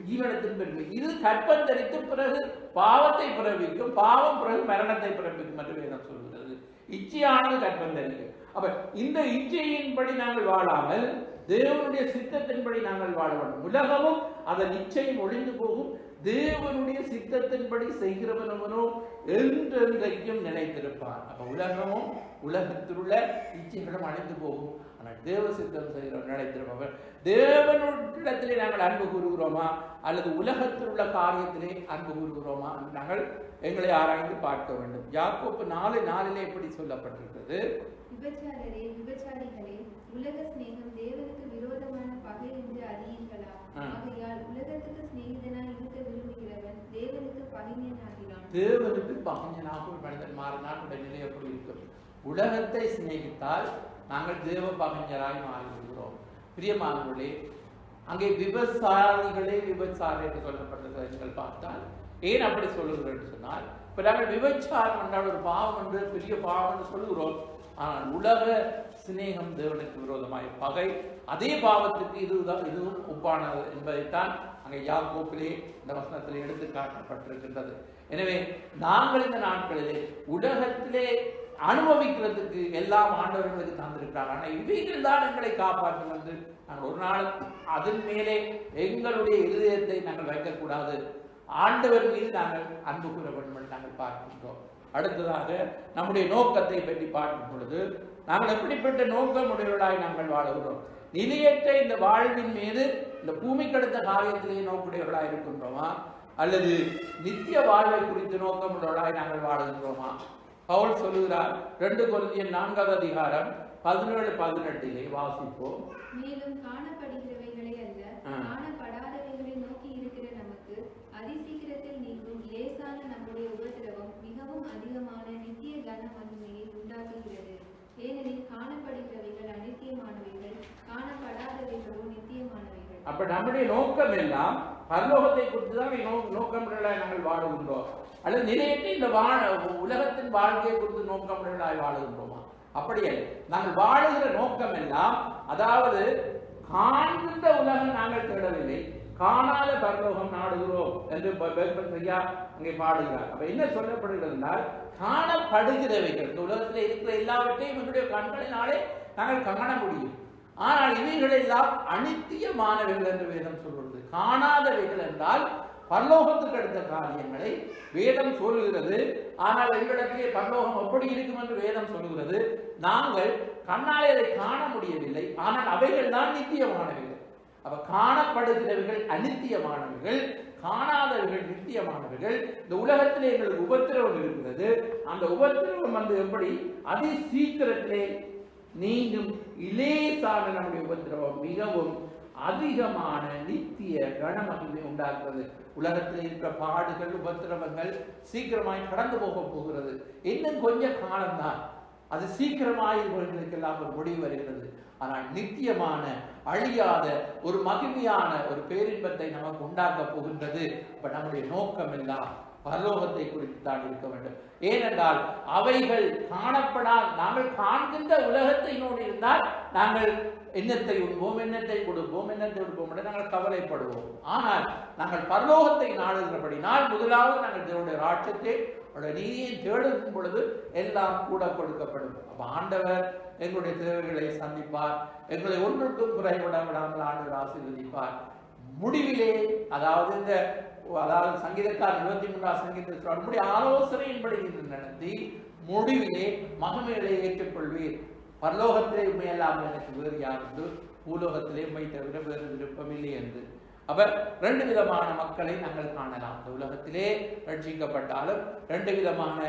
ஜீவனத்தின் பெருமை, இது கற்பந்தரித்து பிறகு பாவத்தை பிறப்பிக்கும், பாவம் பிறகு மரணத்தை பிறப்பிக்கும் என்று வேதம் சொல்கிறது. இச்சையானது கற்பந்தரிக்கும். அப்ப இந்த இச்சையின்படி நாங்கள் வாழாமல் தேவனுடைய சித்தத்தின்படி நாங்கள் வாழ வேண்டும். உலகமும் அதன் இச்சையும் ஒழிந்து போகும், தேவனுடைய சித்தத்தின்படி செய்கிறவனவனோ என்றென்றைக்கும் நிலைத்திருப்பான். அப்ப உலகமும் உலகத்தில் உள்ள இச்சைகளும் அழிந்து போகும், ஆனால் தேவ சித்தம் செய்கிறவன் நிலைத்திருப்பவர். தேவனுடைய நாங்கள் அன்பு கூறுகிறோமா அல்லது உலகத்தில் உள்ள காரியத்திலே அன்பு கூறுகிறோமா என்று நாங்கள் எங்களை ஆராய்ந்து பார்க்க வேண்டும். யாக்கோப்பு 4:4 எப்படி சொல்லப்பட்டிருக்கிறது?
விபச்சாரரே, விபச்சாரிகளே, உலக சிநேகம் தேவனுக்கு விரோதமான பகை என்று அறியீர்களா? ஆகையால் உலகத்துக்கு சிநேகிதனாய் இருக்க விரும்புகிறவன் தேவனுக்கு பகைஞனாகிறான்.
தேவனுக்கு பகைஞனாக ஒரு மனிதன் மாறினால் உடனே எப்படி இருக்கும்? உலகத்தை சிநேகித்தால் நாங்கள் தேவ பகைஞராய் மாறிவிடுகிறோம். பிரியமானவர்களே, அங்கே விபச்சாரிகளே விபச்சாரி என்று சொல்லப்பட்டதை நீங்கள் பார்த்தால் ஏன் அப்படி சொல்லுகிறோம் என்று சொன்னால், இப்ப நாங்கள் விபச்சாரம் என்றால் ஒரு பாவம் என்று பெரிய பாவம் என்று சொல்லுகிறோம். ஆனால் உலக சிநேகம் தேவனுக்கு விரோதமாய் பகை, அதே பாவத்துக்கு இதுவும் ஒப்பானது என்பதைத்தான் அங்கே யாக்கோப்பிலே இந்த வசனத்திலே எடுத்து காட்டப்பட்டிருக்கின்றது. எனவே நாங்கள் இந்த நாட்களிலே உலகத்திலே அனுபவிக்கிறதுக்கு எல்லாம் ஆண்டவர்களுக்கு தந்திருக்கிறார். ஆனால் இவைகள் தான் எங்களை காப்பாற்றும் என்று நாங்கள் ஒரு நாள் அதன் மேலே எங்களுடைய இருதயத்தை நாங்கள் வைக்கக்கூடாது. ஆண்டவர் மீது நாங்கள் அன்பு கூற வேண்டும் என்று நாங்கள் பார்க்கின்றோம். அடுத்ததாக நம்முடைய நோக்கத்தை பற்றி பார்க்கும் பொழுது நாங்கள் எப்படிப்பட்ட நோக்கமுடையவர்களாய் நாங்கள் வாழுகிறோம்? நிலையற்ற இந்த வாழ்வின் மீது இந்த பூமிக்கடுத்த காரியத்திலேயே நோக்குடையவர்களாய் இருக்கின்றோமா அல்லது நித்திய வாழ்வை குறித்து நோக்கமுடையவர்களாய் நாங்கள் வாழுகின்றோமா? பவுல் சொல்லுகிறார் 2 கொரிந்தியர் 4 அதிகாரம் 17-18 வாசிப்போம்.
மேலும் காணப்படுகிறவைகளை அல்ல, காணப்படாதவைகளை நோக்கி இருக்கிற நமக்கு அதிசீக்கிரத்தில் நீங்கும் லேசான நம்முடைய உபத்திரவம் மிகவும் அதிகமான நித்திய கன மகிமையை உண்டாக்குகிறது. ஏனெனில் காணப்படுகிறவைகள் அநித்தியமானவைகள், காணப்படாதவைகளோ நித்தியமானவைகள்.
அப்ப நம்முடைய நோக்கம் எல்லாம் பரலோகத்தை குறித்து தான் நோக்கமுடையவர்களாய் நாங்கள் வாழுகின்றோம் அல்லது நிலையற்ற இந்த உலகத்தின் வாழ்க்கையை குறித்து நோக்கமுடையவர்களாய் வாழுகின்றோமா? அப்படியே நாங்கள் வாழுகிற நோக்கம் எல்லாம், அதாவது காண்கின்ற உலகம் நாங்கள் தேடவில்லை, காணாத பரலோகம் நாடுகிறோம் என்று ஐயா அங்கே பாடுகிறார். அப்ப என்ன சொல்லப்படுகிறது என்றால், காணப்படுகிறவைகள், இந்த உலகத்தில் இருக்கிற எல்லாவற்றையும் எங்களுடைய கண்களினாலே நாங்கள் காண முடியும். ஆனால் இவைகள் எல்லாம் அனித்தியமானவைகள் என்று வேதம் சொல்கிறது. காணாதவைகள் என்றால் பரலோகத்துக்கு அடுத்த காரியங்களை வேதம் சொல்லுகிறது. ஆனால் எங்களிடத்திலே பரலோகம் எப்படி இருக்கும் என்று வேதம் சொல்லுகிறது. நாங்கள் கண்ணாலே அதை காண முடியவில்லை, ஆனால் அவைகள் தான் நித்தியமானவைகள். அப்ப காணப்படுகிறவைகள் அநித்தியமானவைகள், காணாதவைகள் நித்தியமானவைகள். இந்த உலகத்திலே எங்களுக்கு உபத்திரவம் இருக்கிறது. அந்த உபத்திரவம் எப்படி அதி சீக்கிரத்திலே நீங்கும். இலேசான நம்முடைய உபத்திரவம் மிகவும் அதிகமான நித்திய கனமகிமை உண்டாக்குறது. உலகத்தில் இருக்கிற பாடுகள், உபத்திரவங்கள் சீக்கிரமாய் கடந்து போக போகிறது. இன்னும் கொஞ்ச காலம்தான், அது சீக்கிரமாய் இவர்களுக்கெல்லாம் ஒரு முடிவு வருகிறது. ஆனால் நித்தியமான அழியாத ஒரு மகிமையான ஒரு பேரின்பத்தை நமக்கு உண்டாக்க போகின்றது. இப்ப நம்முடைய நோக்கம் எல்லாம் பரலோகத்தை குறித்து தான் இருக்க வேண்டும். ஏனென்றால் அவைகள் காணப்படால் நாங்கள் காண்கின்ற உலகத்தை நோடி இருந்தால் நாங்கள் எண்ணத்தை உண்போம், எண்ணத்தை கொடுப்போம், எண்ணத்தை கொடுப்போம் என்று நாங்கள் கவலைப்படுவோம். ஆனால் நாங்கள் பரலோகத்தை நாடுகிறபடினால் முதலாவது நாங்கள் தேவனுடைய ராட்சியத்தை நீதியை தேடும் பொழுது எல்லாம் கூட கொடுக்கப்படும். அப்ப ஆண்டவர் எங்களுடைய தேவைகளை சந்திப்பார். எங்களை ஒன்றுக்கும் குறைவிட விடாமல் ஆண்டவர் ஆசீர்வதிப்பார். முடிவிலே அதாவது சங்கீதக்கார் 23ஆம் சங்கீதத்தில் நம்முடைய ஆலோசனையின்படி நடத்தி முடிவிலே மகிமைகளை ஏற்றுக்கொள்வீர். பரலோகத்திலே உண்மையெல்லாம் எனக்கு வேறு யார் என்று, பூலோகத்திலே உண்மை தவிர வேறு விருப்பமில்லை என்று. அப்ப ரெண்டு விதமான மக்களை நாங்கள் காணலாம். இந்த உலகத்திலே ரட்சிக்கப்பட்டாலும் ரெண்டு விதமான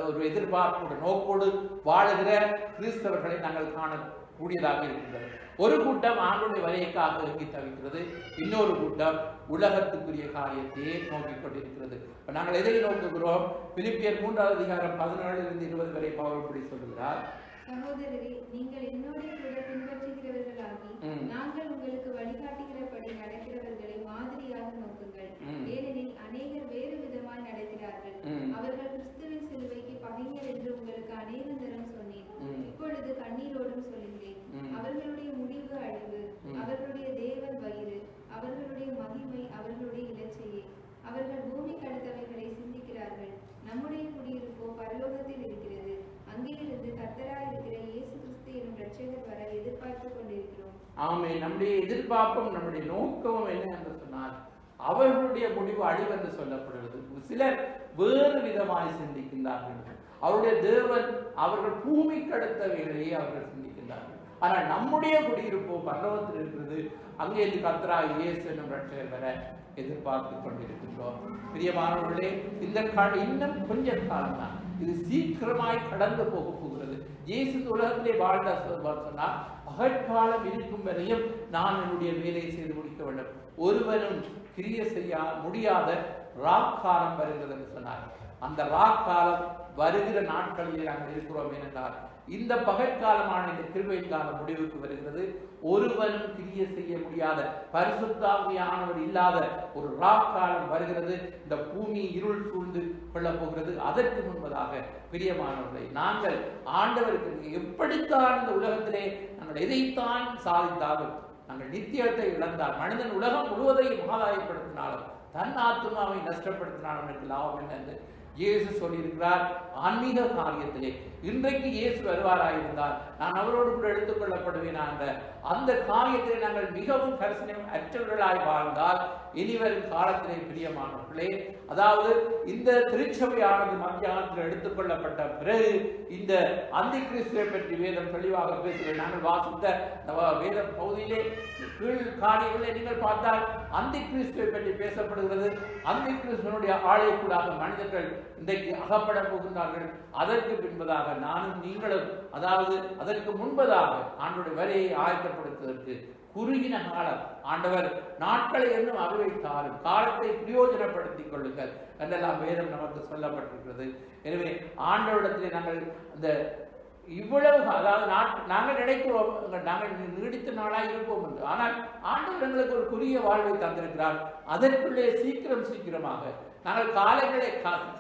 ஒரு எதிர்பார்ப்போடு நோக்கோடு வாழுகிற கிறிஸ்தவர்களை நாங்கள் காணக்கூடியதாக இருக்கின்றது. ஒரு கூட்டம் ஆண்டுடைய வரையக்காக இறங்கி தவிக்கிறது, இன்னொரு கூட்டம் உலகத்துக்குரிய காரியத்தையே நோக்கிக் கொண்டிருக்கிறது. இப்ப நாங்கள் எதை நோக்குகிறோம்? பிலிப்பியர் 3ஆம் அதிகாரம் 17-20 வரை பவுல் இப்படி சொல்லுகிறார்.
சகோதரரே, நீங்கள் என்னோட கூட பின்பற்றுகிறவர்களாகி நாங்கள் உங்களுக்கு வழிகாட்டுகிறபடி நடக்கிறவர்களை மாதிரியாக நோக்குங்கள். ஏனெனில் அநேகர் வேறு விதமாய் நடக்கிறார்கள். அவர்கள் கிறிஸ்துவின் சிலுவைக்கு பகைஞர் என்று உங்களுக்கு அநேகம் தரம் சொன்னேன். இப்பொழுது கண்ணீரோடும் சொல்லுகிறேன். அவர்களுடைய முடிவு அழிவு, அவர்களுடைய தேவன் வயிறு, அவர்களுடைய மகிமை அவர்களுடைய இலச்சையே. அவர்கள் பூமி கடத்தவைகளை சிந்திக்கிறார்கள். நம்முடைய குடியிருப்போ பரலோகத்தில் இருக்கிறது. அங்கிருந்து கர்த்தராய் இருக்கிற இயேசு கிறிஸ்து எனும் இரட்சகர் வர எதிர்பார்த்து கொண்டிருக்கிறோம்.
ஆமே, நம்முடைய எதிர்பார்ப்பும் நம்முடைய நோக்கமும் என்ன என்று சொன்னால் அவர்களுடைய முடிவு அழிவு என்று சொல்லப்படுகிறது. சிலர் வேறு விதமாய் சிந்திக்கின்றார்கள். அவருடைய தேவன் அவர்கள் பூமி கடத்தவைகளையே அவர்கள் சிந்திக்கின்றார்கள். ஆனால் நம்முடைய குடியிருப்போ பரலோகத்தில் இருக்கிறது. அங்கே இருந்து கர்த்தராய் இயேசு எனும் இரட்சகர் வர எதிர்பார்த்து கொண்டிருக்கின்றோம். பிரியமானவர்களே, இந்த இன்னும் கொஞ்ச காலம் தான், இது சீக்கிரமாய் கடந்து போக போகிறது. இயேசு உலகத்திலே வாழ்ந்த சொன்னால் பகற்காலம் இருக்கும் வரையும் நான் என்னுடைய வேலையை செய்து முடிக்க வேண்டும். ஒருவரும் கிரிய செய்ய முடியாத ராக்காலம் வருகிறது என்று சொன்னார். அந்த ராக்காலம் வருகிற நாட்களிலே நாங்கள் இருக்கிறோம். ஏனென்றால் இந்த பகற்காலமான இந்த கிருபையின் காலம் முடிவுக்கு வருகிறது. ஒருவரும் கிரிய செய்ய முடியாத பரிசுத்தாவியானவர் இல்லாத ஒரு ராக்காலம் வருகிறது. இந்த பூமி இருள் சூழ்ந்து கொள்ளப் போகிறது. அதற்கு முன்பதாக பிரியமானவர்களை, நாங்கள் ஆண்டவருக்கு எப்படித்தான் இந்த உலகத்திலே நாங்கள் எதைத்தான் சாதித்தாலும், நாங்கள் நித்தியத்தை இழந்தால், மனிதன் உலகம் முழுவதையும் ஆதாயப்படுத்தினாலும் தன் ஆத்மாவை நஷ்டப்படுத்தினாலும் எனக்கு லாபம் என்ன என்று இயேசு சொல்லியிருக்கிறார். ஆன்மீக காரியத்திலே இன்றைக்கு இயேசு வருவாராயிருந்தால் நான் அவரோடு கூட எடுத்துக் கொள்ளப்படுவேன் என்ற அந்த காரியத்திலே நாங்கள் மிகவும் கரிசனை அற்றவர்களாய் வாழ்ந்தால் இனிவரும் காலத்திலே பிரியமானவர்களே, அதாவது இந்த திருச்சபையானது மத்தியானத்தில் எடுத்துக் கொள்ளப்பட்ட பிறகு இந்த அந்தி கிறிஸ்துவை பற்றி வேதம் தெளிவாக பேசுகிறேன். நாங்கள் வாசித்த வேத பகுதியிலே கீழ் காரியங்களை நீங்கள் பார்த்தால் அந்தி கிறிஸ்துவை பற்றி பேசப்படுகிறது. அந்தி கிறிஸ்துவனுடைய ஆலயக்கூடாக மனிதர்கள் இன்றைக்கு அகப்பட போகின்றார்கள். அதற்கு பின்பதாக நானும் நீங்களும், அதாவது அதற்கு முன்பதாக ஆண்டவருடைய வரையை ஆயத்தப்படுத்துவதற்கு குறுகின காலம் ஆண்டவர் நாட்களை என்னும் அறிவைத்தாரும் காலத்தை பிரயோஜனப்படுத்திக் கொள்ளுங்கள் என்றெல்லாம் வேதம் நமக்கு சொல்லப்பட்டிருக்கிறது. எனவே ஆண்டவரிடத்திலே நாங்கள் அந்த இவ்வளவு, அதாவது நாங்கள் நினைக்கிறோம் நாங்கள் நீடித்த நாளாக இருப்போம் என்று. ஆனால் ஆண்டவர் எங்களுக்கு ஒரு குறுகிய வாழ்வை தந்திருக்கிறார். அதற்குள்ளே சீக்கிரமாக நாங்கள்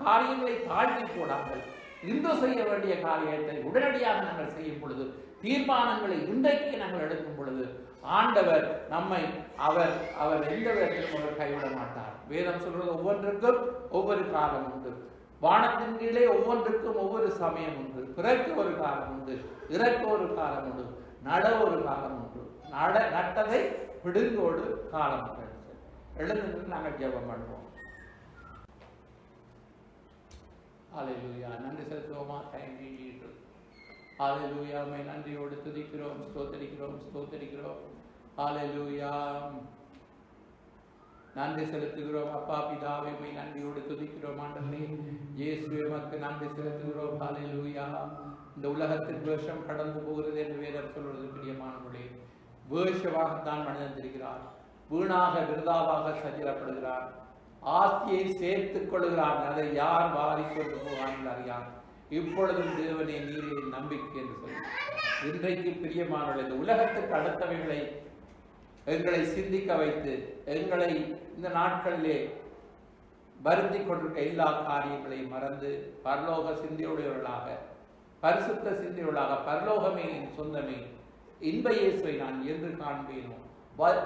காரியங்களை தாழ்த்தி போடாமல் இன்று செய்ய வேண்டிய காரியத்தை உடனடியாக நாங்கள் செய்யும் பொழுது, தீர்மானங்களை இன்றைக்கு நாங்கள் எடுக்கும் பொழுது, ஆண்டவர் நம்மை அவர் அவர் எந்த விதத்திலும் அவர் கைவிட மாட்டார். வேதம் சொல்றது ஒவ்வொன்றுக்கும் ஒவ்வொரு காலம் உண்டு. வானத்தின் கீழே ஒவ்வொன்றுக்கும் ஒவ்வொரு சமயம் உண்டு. பிறக்க ஒரு காலம் உண்டு, இறக்க ஒரு காலம் உண்டு, நட ஒரு காலம் உண்டு. நட்டதை பிடுங்கோடு காலம் உண்டு. எழுந்து நாங்கள் ஜெபம் பண்ணுவோம். ஹல்லேலூயா. நன்றி செலுத்துவோமா? Thank you Jesus. Hallelujah. My நன்றியோடு துதிக்கிறோம், ஸ்தோத்தரிக்கிறோம். ஹல்லேலூயா. நன்றி செலுத்துகிறோம் அப்பா பிதாவே, மை நன்றியோடு துதிக்கிறோம் ஆண்டவரே. இயேசுவே உமக்கு நன்றி செலுத்துகிறோம். ஹல்லேலூயா. இந்த உலகத்தின் வேஷம் கடந்து போகிறது என்று வேதம் சொல்வது பிரியமானவர்களே. வேஷமாகத்தான் மனிதன் இருக்கிறார். வீணாக விருதாவாக சஞ்சலப்படுகிறார். ஆஸ்தியை சேர்த்துக் கொள்கிறான். அதை யார் வாரிக்கொண்டு போவார்கள் அறியான். இப்பொழுதும் தேவனே நீரே நம்பிக்கை என்று சொல்லி இன்றைக்கு பிரியமானவர்கள் இந்த உலகத்துக்கு அடுத்தவைகளை எங்களை சிந்திக்க வைத்து எங்களை இந்த நாட்களிலே வருத்தி கொண்டிருக்க எல்லா காரியங்களையும் மறந்து பரலோக சிந்தையுடையவர்களாக, பரிசுத்த சிந்தையுள்ளாக, பரலோகமே என் சொந்தமே, இன்ப இயேசுவை நான் என்று காண்பேனோ,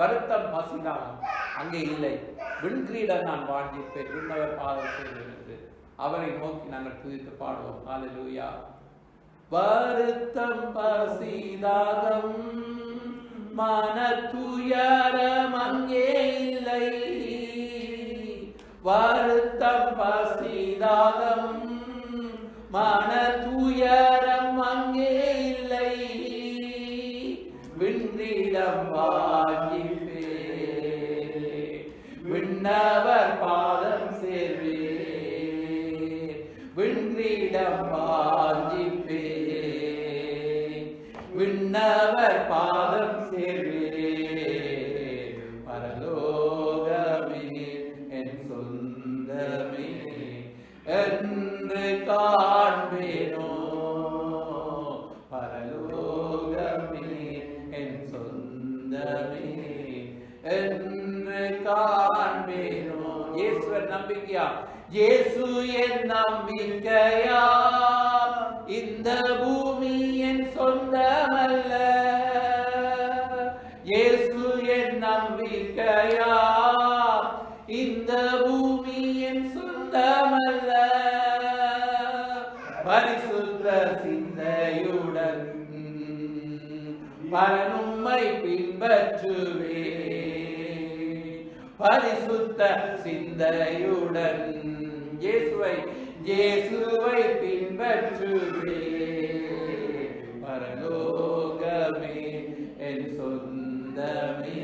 வருத்தம் பசிதாகம் அங்கே இல்லை, விண்கிரீடம் நான் வாஞ்சிப்பேன், விண்ணவர் பாதம் செய்வேன் என்று அவரை நோக்கி நாங்கள் துதித்து பாடுவோம். ஹல்லேலூயா. வருத்தம் பசிதாகம் மன துயரம் அங்கே இல்லை, வருத்தம் பசிதாகம் மன துயரம் அங்கே இல்லை, விண்கிரீடம் வாங்கிப்பே, விண்ணவர் பாதம் சேர்வே, விண்கிரீடம் வாங்கிப்பே, விண்ணவர் பாதம் சேர்வே, பரலோகமே என் சொந்தமே என்று காண்பேனோ, பரலோகமே என் சொந்தமே என்று காண்பேனோ. இயேசுவர் நம்பிக்கையா? இயேசு என் நம்பிக்கையா, இந்த பூமி என் சொந்தமல்ல. இயேசு என் நம்பிக்கையா, இந்த பூமி என் சொந்தமல்ல. பரிசுத்த சிந்தையுடன் பரனும்மை பின்பற்றுவே, பரிசுத்த சிந்தையுடன் இயேசுவை பின்பற்றுவே, பரலோகமே என் சொந்தமே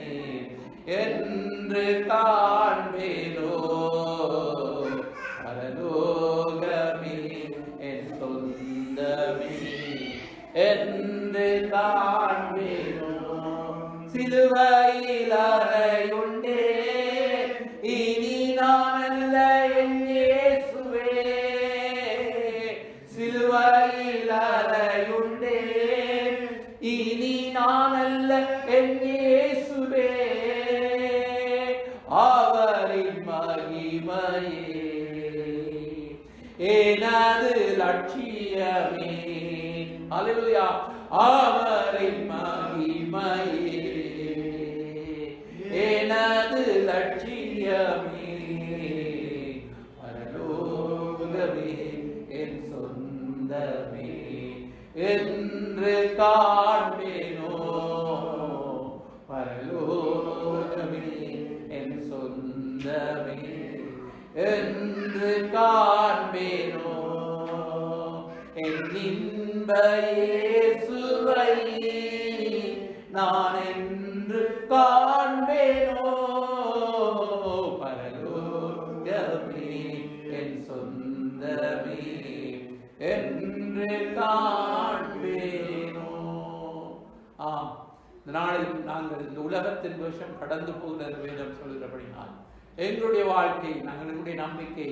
என்று காண்பேனோ, பரலோகமே என் சொந்தமே என்று காண்பேனோ. சிலுவையில் அறையுண்டே, இனி நான் அல்ல என் இயேசுவே, சிலுவையில் அறையுண்டே, இனி நான் அல்ல என் இயேசுவே, அவரின் மகிமையே எனது லட்சியமே. ஹல்லேலூயா. அவரின் மகிமையே எனது லட்சியமே, பரலோகமே என் சொந்தமே என்று காண்பேனோ, பரலோகமே என் சொந்தமே என்று காண்பேனோ. என் இன்ப இயேசுவை நான் என்று காண்பேனோ, பரலோகமே என் சொந்தமே என்று காண்பேனோ. ஆம், இந்த நாளில் நாங்கள் இந்த உலகத்தின் விஷம் கடந்து போகிறது வேதம் சொல்கிறபடினால் எங்களுடைய வாழ்க்கை, எங்களுடைய நம்பிக்கை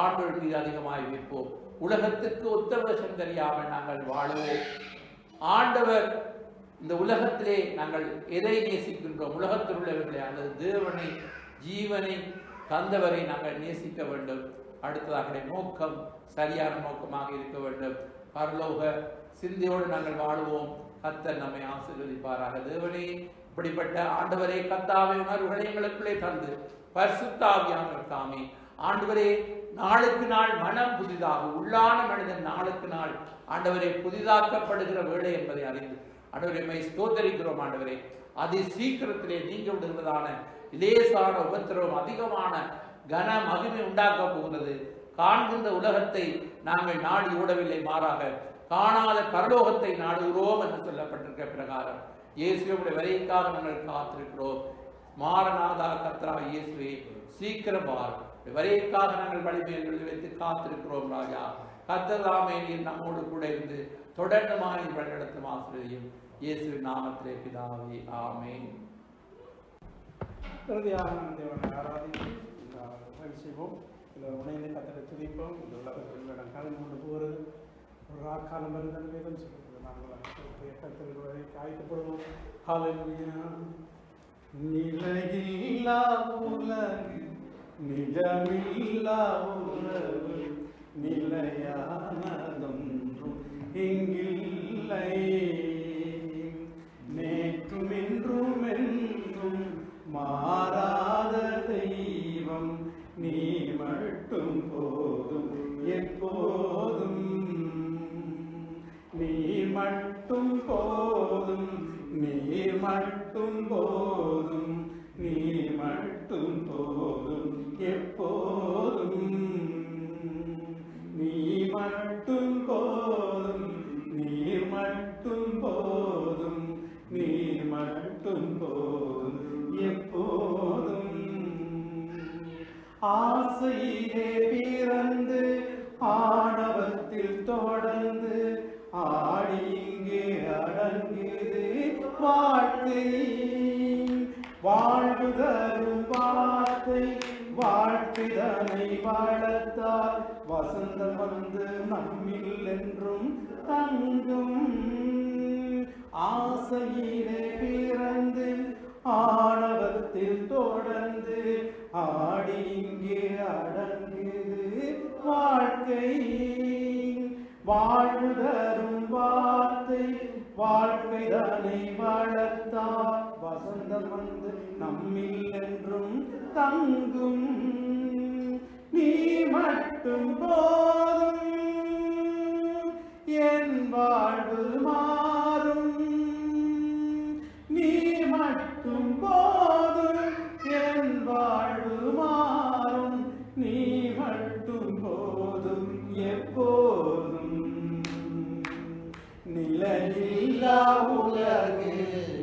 ஆண்டவர் மீது அதிகமாக வைப்போம். உலகத்திற்கு ஒத்த விஷம் தெரியாமல் நாங்கள் வாழுவோம். ஆண்டவர் இந்த உலகத்திலே நாங்கள் எதை நேசிக்கின்றோம்? உலகத்தில் உள்ளவர்களை அல்லது தேவனை, ஜீவனை தந்தவரை நாங்கள் நேசிக்க வேண்டும். அடுத்ததாக நோக்கம் சரியான நோக்கமாக இருக்க வேண்டும். பரலோக சிந்தையோடு நாங்கள் வாழ்வோம். கர்த்தர் நம்மை ஆசீர்வதிப்பாராக. தேவனே, இப்படிப்பட்ட ஆண்டவரே கர்த்தாவே உணர்வுகளை எங்களுக்குள்ளே தந்து பரிசுத்த ஆவியானவர் தாமே ஆண்டவரே நாளுக்கு நாள் மனம் புதிதாக உள்ளான மனிதன் நாளுக்கு நாள் ஆண்டவரே புதிதாக்கப்படுகிற வேளை என்பதை அறிந்து ஆண்டவரே மை ஸ்தோத்தரிக்கிறோம். ஆண்டவரே அதி சீக்கிரத்திலே நீங்க விடுவதான லேசான உபத்திரவம் அதிகமான கன மகிமை உண்டாக்க போகிறது. காண்கின்ற உலகத்தை நாங்கள் நாடி ஓடவில்லை, மாறாக காணாத பரலோகத்தை நாடுகிறோம் என்று சொல்லப்பட்டிருக்க பிரகாரம் இயேசுவுடைய வரைக்காக நாங்கள் காத்திருக்கிறோம். மாரநாதா கர்த்தரா இயேசுவே சீக்கிரம் வாரும். வரைக்காக நாங்கள் வழிமையை வைத்து காத்திருக்கிறோம். ராஜா கர்த்தராமே நீர் நம்மோடு கூட இருந்து தொடர்ந்து மாறி வழிநடத்தும் ஆசிரியம் இயேசுவின் நாமத்திலே பிதாவே ஆமென்.
இறுதியாக நாம் தேவனை ஆராதித்து செய்வோம். இதில் உணைந்து கத்தரை துதிப்போம். இந்த உலகத்தில் இடம் காலம் கொண்டு போகிறது ஒரு ராக்காலம் வருதல் வேதம் சொல்கிறது. நாங்கள் கத்தரை காய்க்கப்படுவோம். ஹல்லேலூயா. நிலையில்லா உலகு நிஜமில்லா உறவு நிலையானதொன்றும் இங்கில்லை. நேற்றும் இன்றும் என்றும் மாறாத தெய்வம் நீ மட்டும் போதும் எப்போதும். நீ மட்டும் போதும், நீ மட்டும் போதும், நீ மட்டும் போதும் எப்போதும். நீ மட்டும் போதும், நீ மட்டும் போதும், நீ மட்டும் போதும் எப்போதும். ஆசையிலே பிறந்து ஆணவத்தில் தொடர்ந்து ஆடி இங்கே அடங்குது வாழ்க்கை. வாழ்வு தரும் வார்த்தை வாழ்க்கைதனை வளர்த்தால் வசந்தம் வந்து நம்மில் என்றும் தங்கும். ஆசையிலே பிறந்து ஆணவத்தில் தொடர்ந்து ஆடி இங்கே அடங்குது வாழ்க்கை. வாழ்வு தரும் வார்த்தை வாழ்க்கைதனை வளர்த்தால் வசந்தம் வந்து நம்மில் என்றும் தங்கும். நீ மட்டும் போதும் என் வாழ்வு மாறும். நீ மட்டும் போதும் என் வாழ்வு மாறும். நீ மட்டும் போதும் எப்போதும். நிலையில்லா உலகு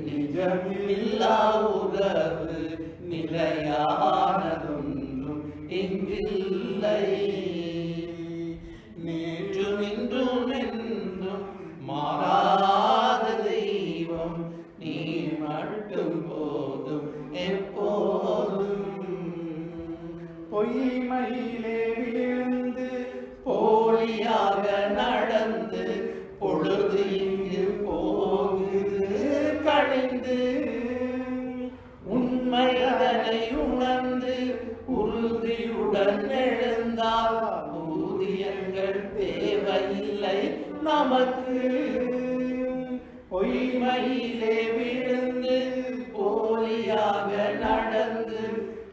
நிஜமில்லா உறவு நிலையானதொன்றும் இங்கில்லை. நேற்றும் இன்றும் என்றும் மாறாத தெய்வம் நீ மட்டும் போதும் எப்போதும். பொய்மையிலே விழுந்து போலியாக நடந்து பொழுது இங்கு போகுது கழிந்து. உண்மைதனை உணர்ந்து உறுதியுடன் எழுந்தால் ஊதியங்கள் தேவையில்லை நமக்கு. பொய்மையிலே விழுந்து போலியாக நடந்து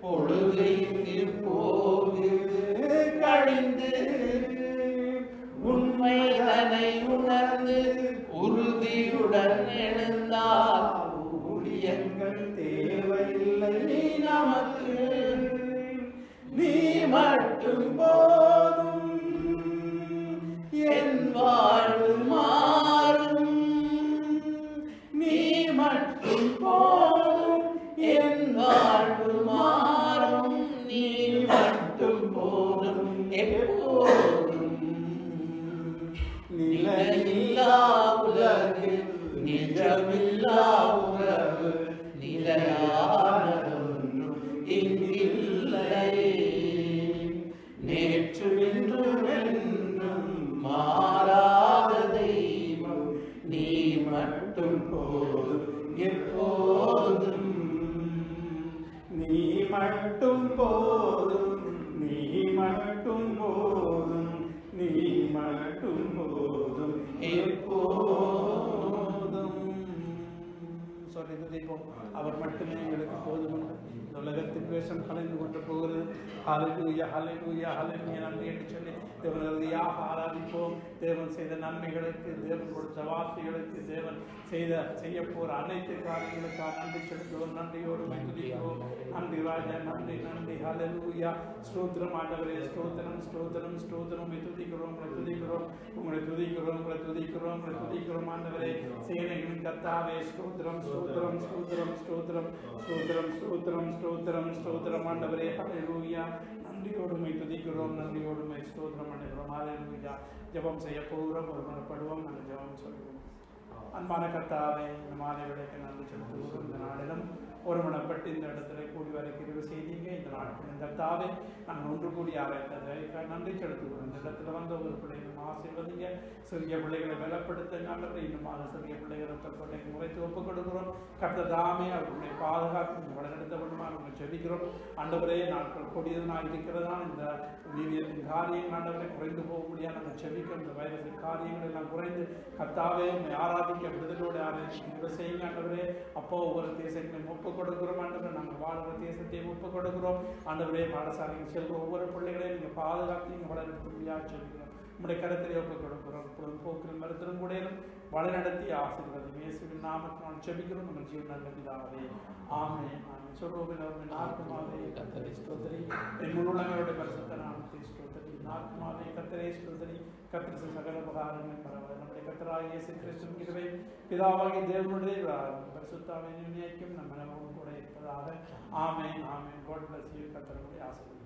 பொழுது இங்கு போகுது கழிந்து. உண்மைதனை உணர்ந்து உறுதியுடன் எழுந்தால் ஊழியங்கள் தேவையில்லை நமக்கு. நீ மட்டும் போதும் என் வாழ்வு மாறும். நீ மட்டும் போதும் என் வாழ்வு மாறும். நீ மட்டும் போதும் எப்போதும். நிலையில்லா உலகு நிஜமில்லா உறவு நிலையானதொன்றும் இங்கில்லை. நேற்றும் இன்றும் என்றும் மாறாத தெய்வம் நீ மட்டும் போதும் எப்போதும். நீ மட்டும் போதும், நீ மட்டும் அவர் மட்டுமே எங்களுக்கு போதுமென்று இந்த உலகத்தின் வேஷம் கலைந்து கொண்டு போகிறது. ஹல்லேலூயா ஹல்லேலூயா ஹல்லேலூயா நன்றி என்று சொல்லி தேவன் இறுதியாக ஆராதிப்போம். தேவன் செய்த நன்மைகளுக்கு, தேவன் கொடுத்த வார்த்தைகளுக்கு, தேவன் செய்ய போகிற அனைத்து காரியங்களுக்காக நன்றி செலுத்துவோம். நன்றியோடு துதிக்கிறோம். நன்றி ராஜா, நன்றி நன்றி. ஹல்லேலூயா. ஸ்தோத்திரம் ஆண்டவரே, ஸ்தோத்திரம் ஸ்தோத்திரம் ஸ்தோத்திரம். உங்களை துதிக்கிறோம், உங்களை துதிக்கிறோம், உங்களை துதிக்கிறோம், உங்களை துதிக்கிறோம், உங்களை துதிக்கிறோம் ஆண்டவரே. சேனைகளின் கர்த்தாவே, ஸ்தோத்திரம் ஸ்தோத்திரம் ஸ்தோத்திரம் ஸ்தோத்திரம் ஸ்தோத்திரம் ஸ்தோத்திரம் ஸ்தோத்திரம் ஸ்தோத்திரம் ஆண்டவரே. ஹல்லேலூயா. நன்றியோடு உம்மை துதிக்கிறோம், நன்றியோடு உம்மை ஸ்தோத்திரம் பண்ணுகிறோம். ஹல்லேலூயா. ஜெபம் செய்ய போகிறோம், ஒரு மனப்படுவோம். நாங்கள் ஜெபம் சொல்கிறோம். அன்பான கர்த்தாவே, இந்த மாலை விடைக்கு நன்றி செலுத்துகிறோம். இந்த நாளிலும் ஒருமனப்பட்டு இந்த இடத்துல கூடி வர கிருபை செய்தீங்க. இந்த நாட்கள் இந்த கர்த்தாவே நாங்கள் ஒன்று கூடி ஆராய்த்ததை நன்றி செலுத்துகிறோம். இந்த இடத்துல வந்த ஒரு பிள்ளைகளும் ஆசீர்வதிங்க. சிறிய பிள்ளைகளை பலப்படுத்த நல்லது. இன்னுமாக சிறிய பிள்ளைகளை பிள்ளைகள் முறைத்து ஒப்புக் கொடுக்கிறோம். கர்த்தர் தாமே அவர்களுடைய பாதுகாப்பு வழிநடத்த வேண்டுமா நாங்கள் செபிக்கிறோம். ஆண்டவரே, நாட்கள் கொடியதனால் இருக்கிறதால் இந்த வீரியத்தின் காரியம் ஆண்டவரை குறைந்து போக முடியாது. நாங்கள் செபிக்கிறோம். இந்த வைரஸின் காரியங்கள் எல்லாம் குறைந்து கர்த்தாவே உம்மை ஆராதிக்க விடுதலோடு ஆராய்ச்சி செய்யுங்க ஆண்டவரே. அப்போ ஒவ்வொரு தேசத்தையும் ஒப்புக் கொடுக்கிறோம் ஆண்டவரை. நாங்கள் வாழ்கிற தேசத்தையும் ஒப்புக் கொடுக்கிறோம் ஆண்டவரே. பாடசாலைக்கு செல்கிற ஒவ்வொரு பிள்ளைகளையும் நீங்கள் பாதுகாத்து நீங்கள் வளர்த்து முடியாது சொல்கிறோம். உங்களுடைய கருத்திலே ஒப்புக் கொடுக்கிறோம். இப்பொழுது போக்கிலும் மருத்துவம் கூட வழிநடத்தி ஆசீர்வாதம் இயேசுவின் நாமத்தினால் செபிக்கிறோம். உங்கள் ஜீவன் நல்ல பிதாவே, ஆமென் ஆமென். சொல்வோம் ஆத்மாவே கர்த்தரை ஸ்தோத்திரி, என் முழுள்ளங்களுடைய பரிசுத்த நாமத்தை ஸ்தோத்திரி. ஆத்மாவே கர்த்தரை ஸ்தோத்திரி. கர்த்தர் சகல உபகாரங்களை பரவாயில்லை. நம்முடைய கர்த்தராகிய இயேசு கிறிஸ்துவின் கிருபை, பிதாவாகிய தேவனுடைய பரிசுத்த ஆவியின் ஐக்கியம் நம்ம கூட இருப்பதாக. ஆமென் ஆமென். God bless you. கர்த்தருடைய ஆசீர்வாதம்.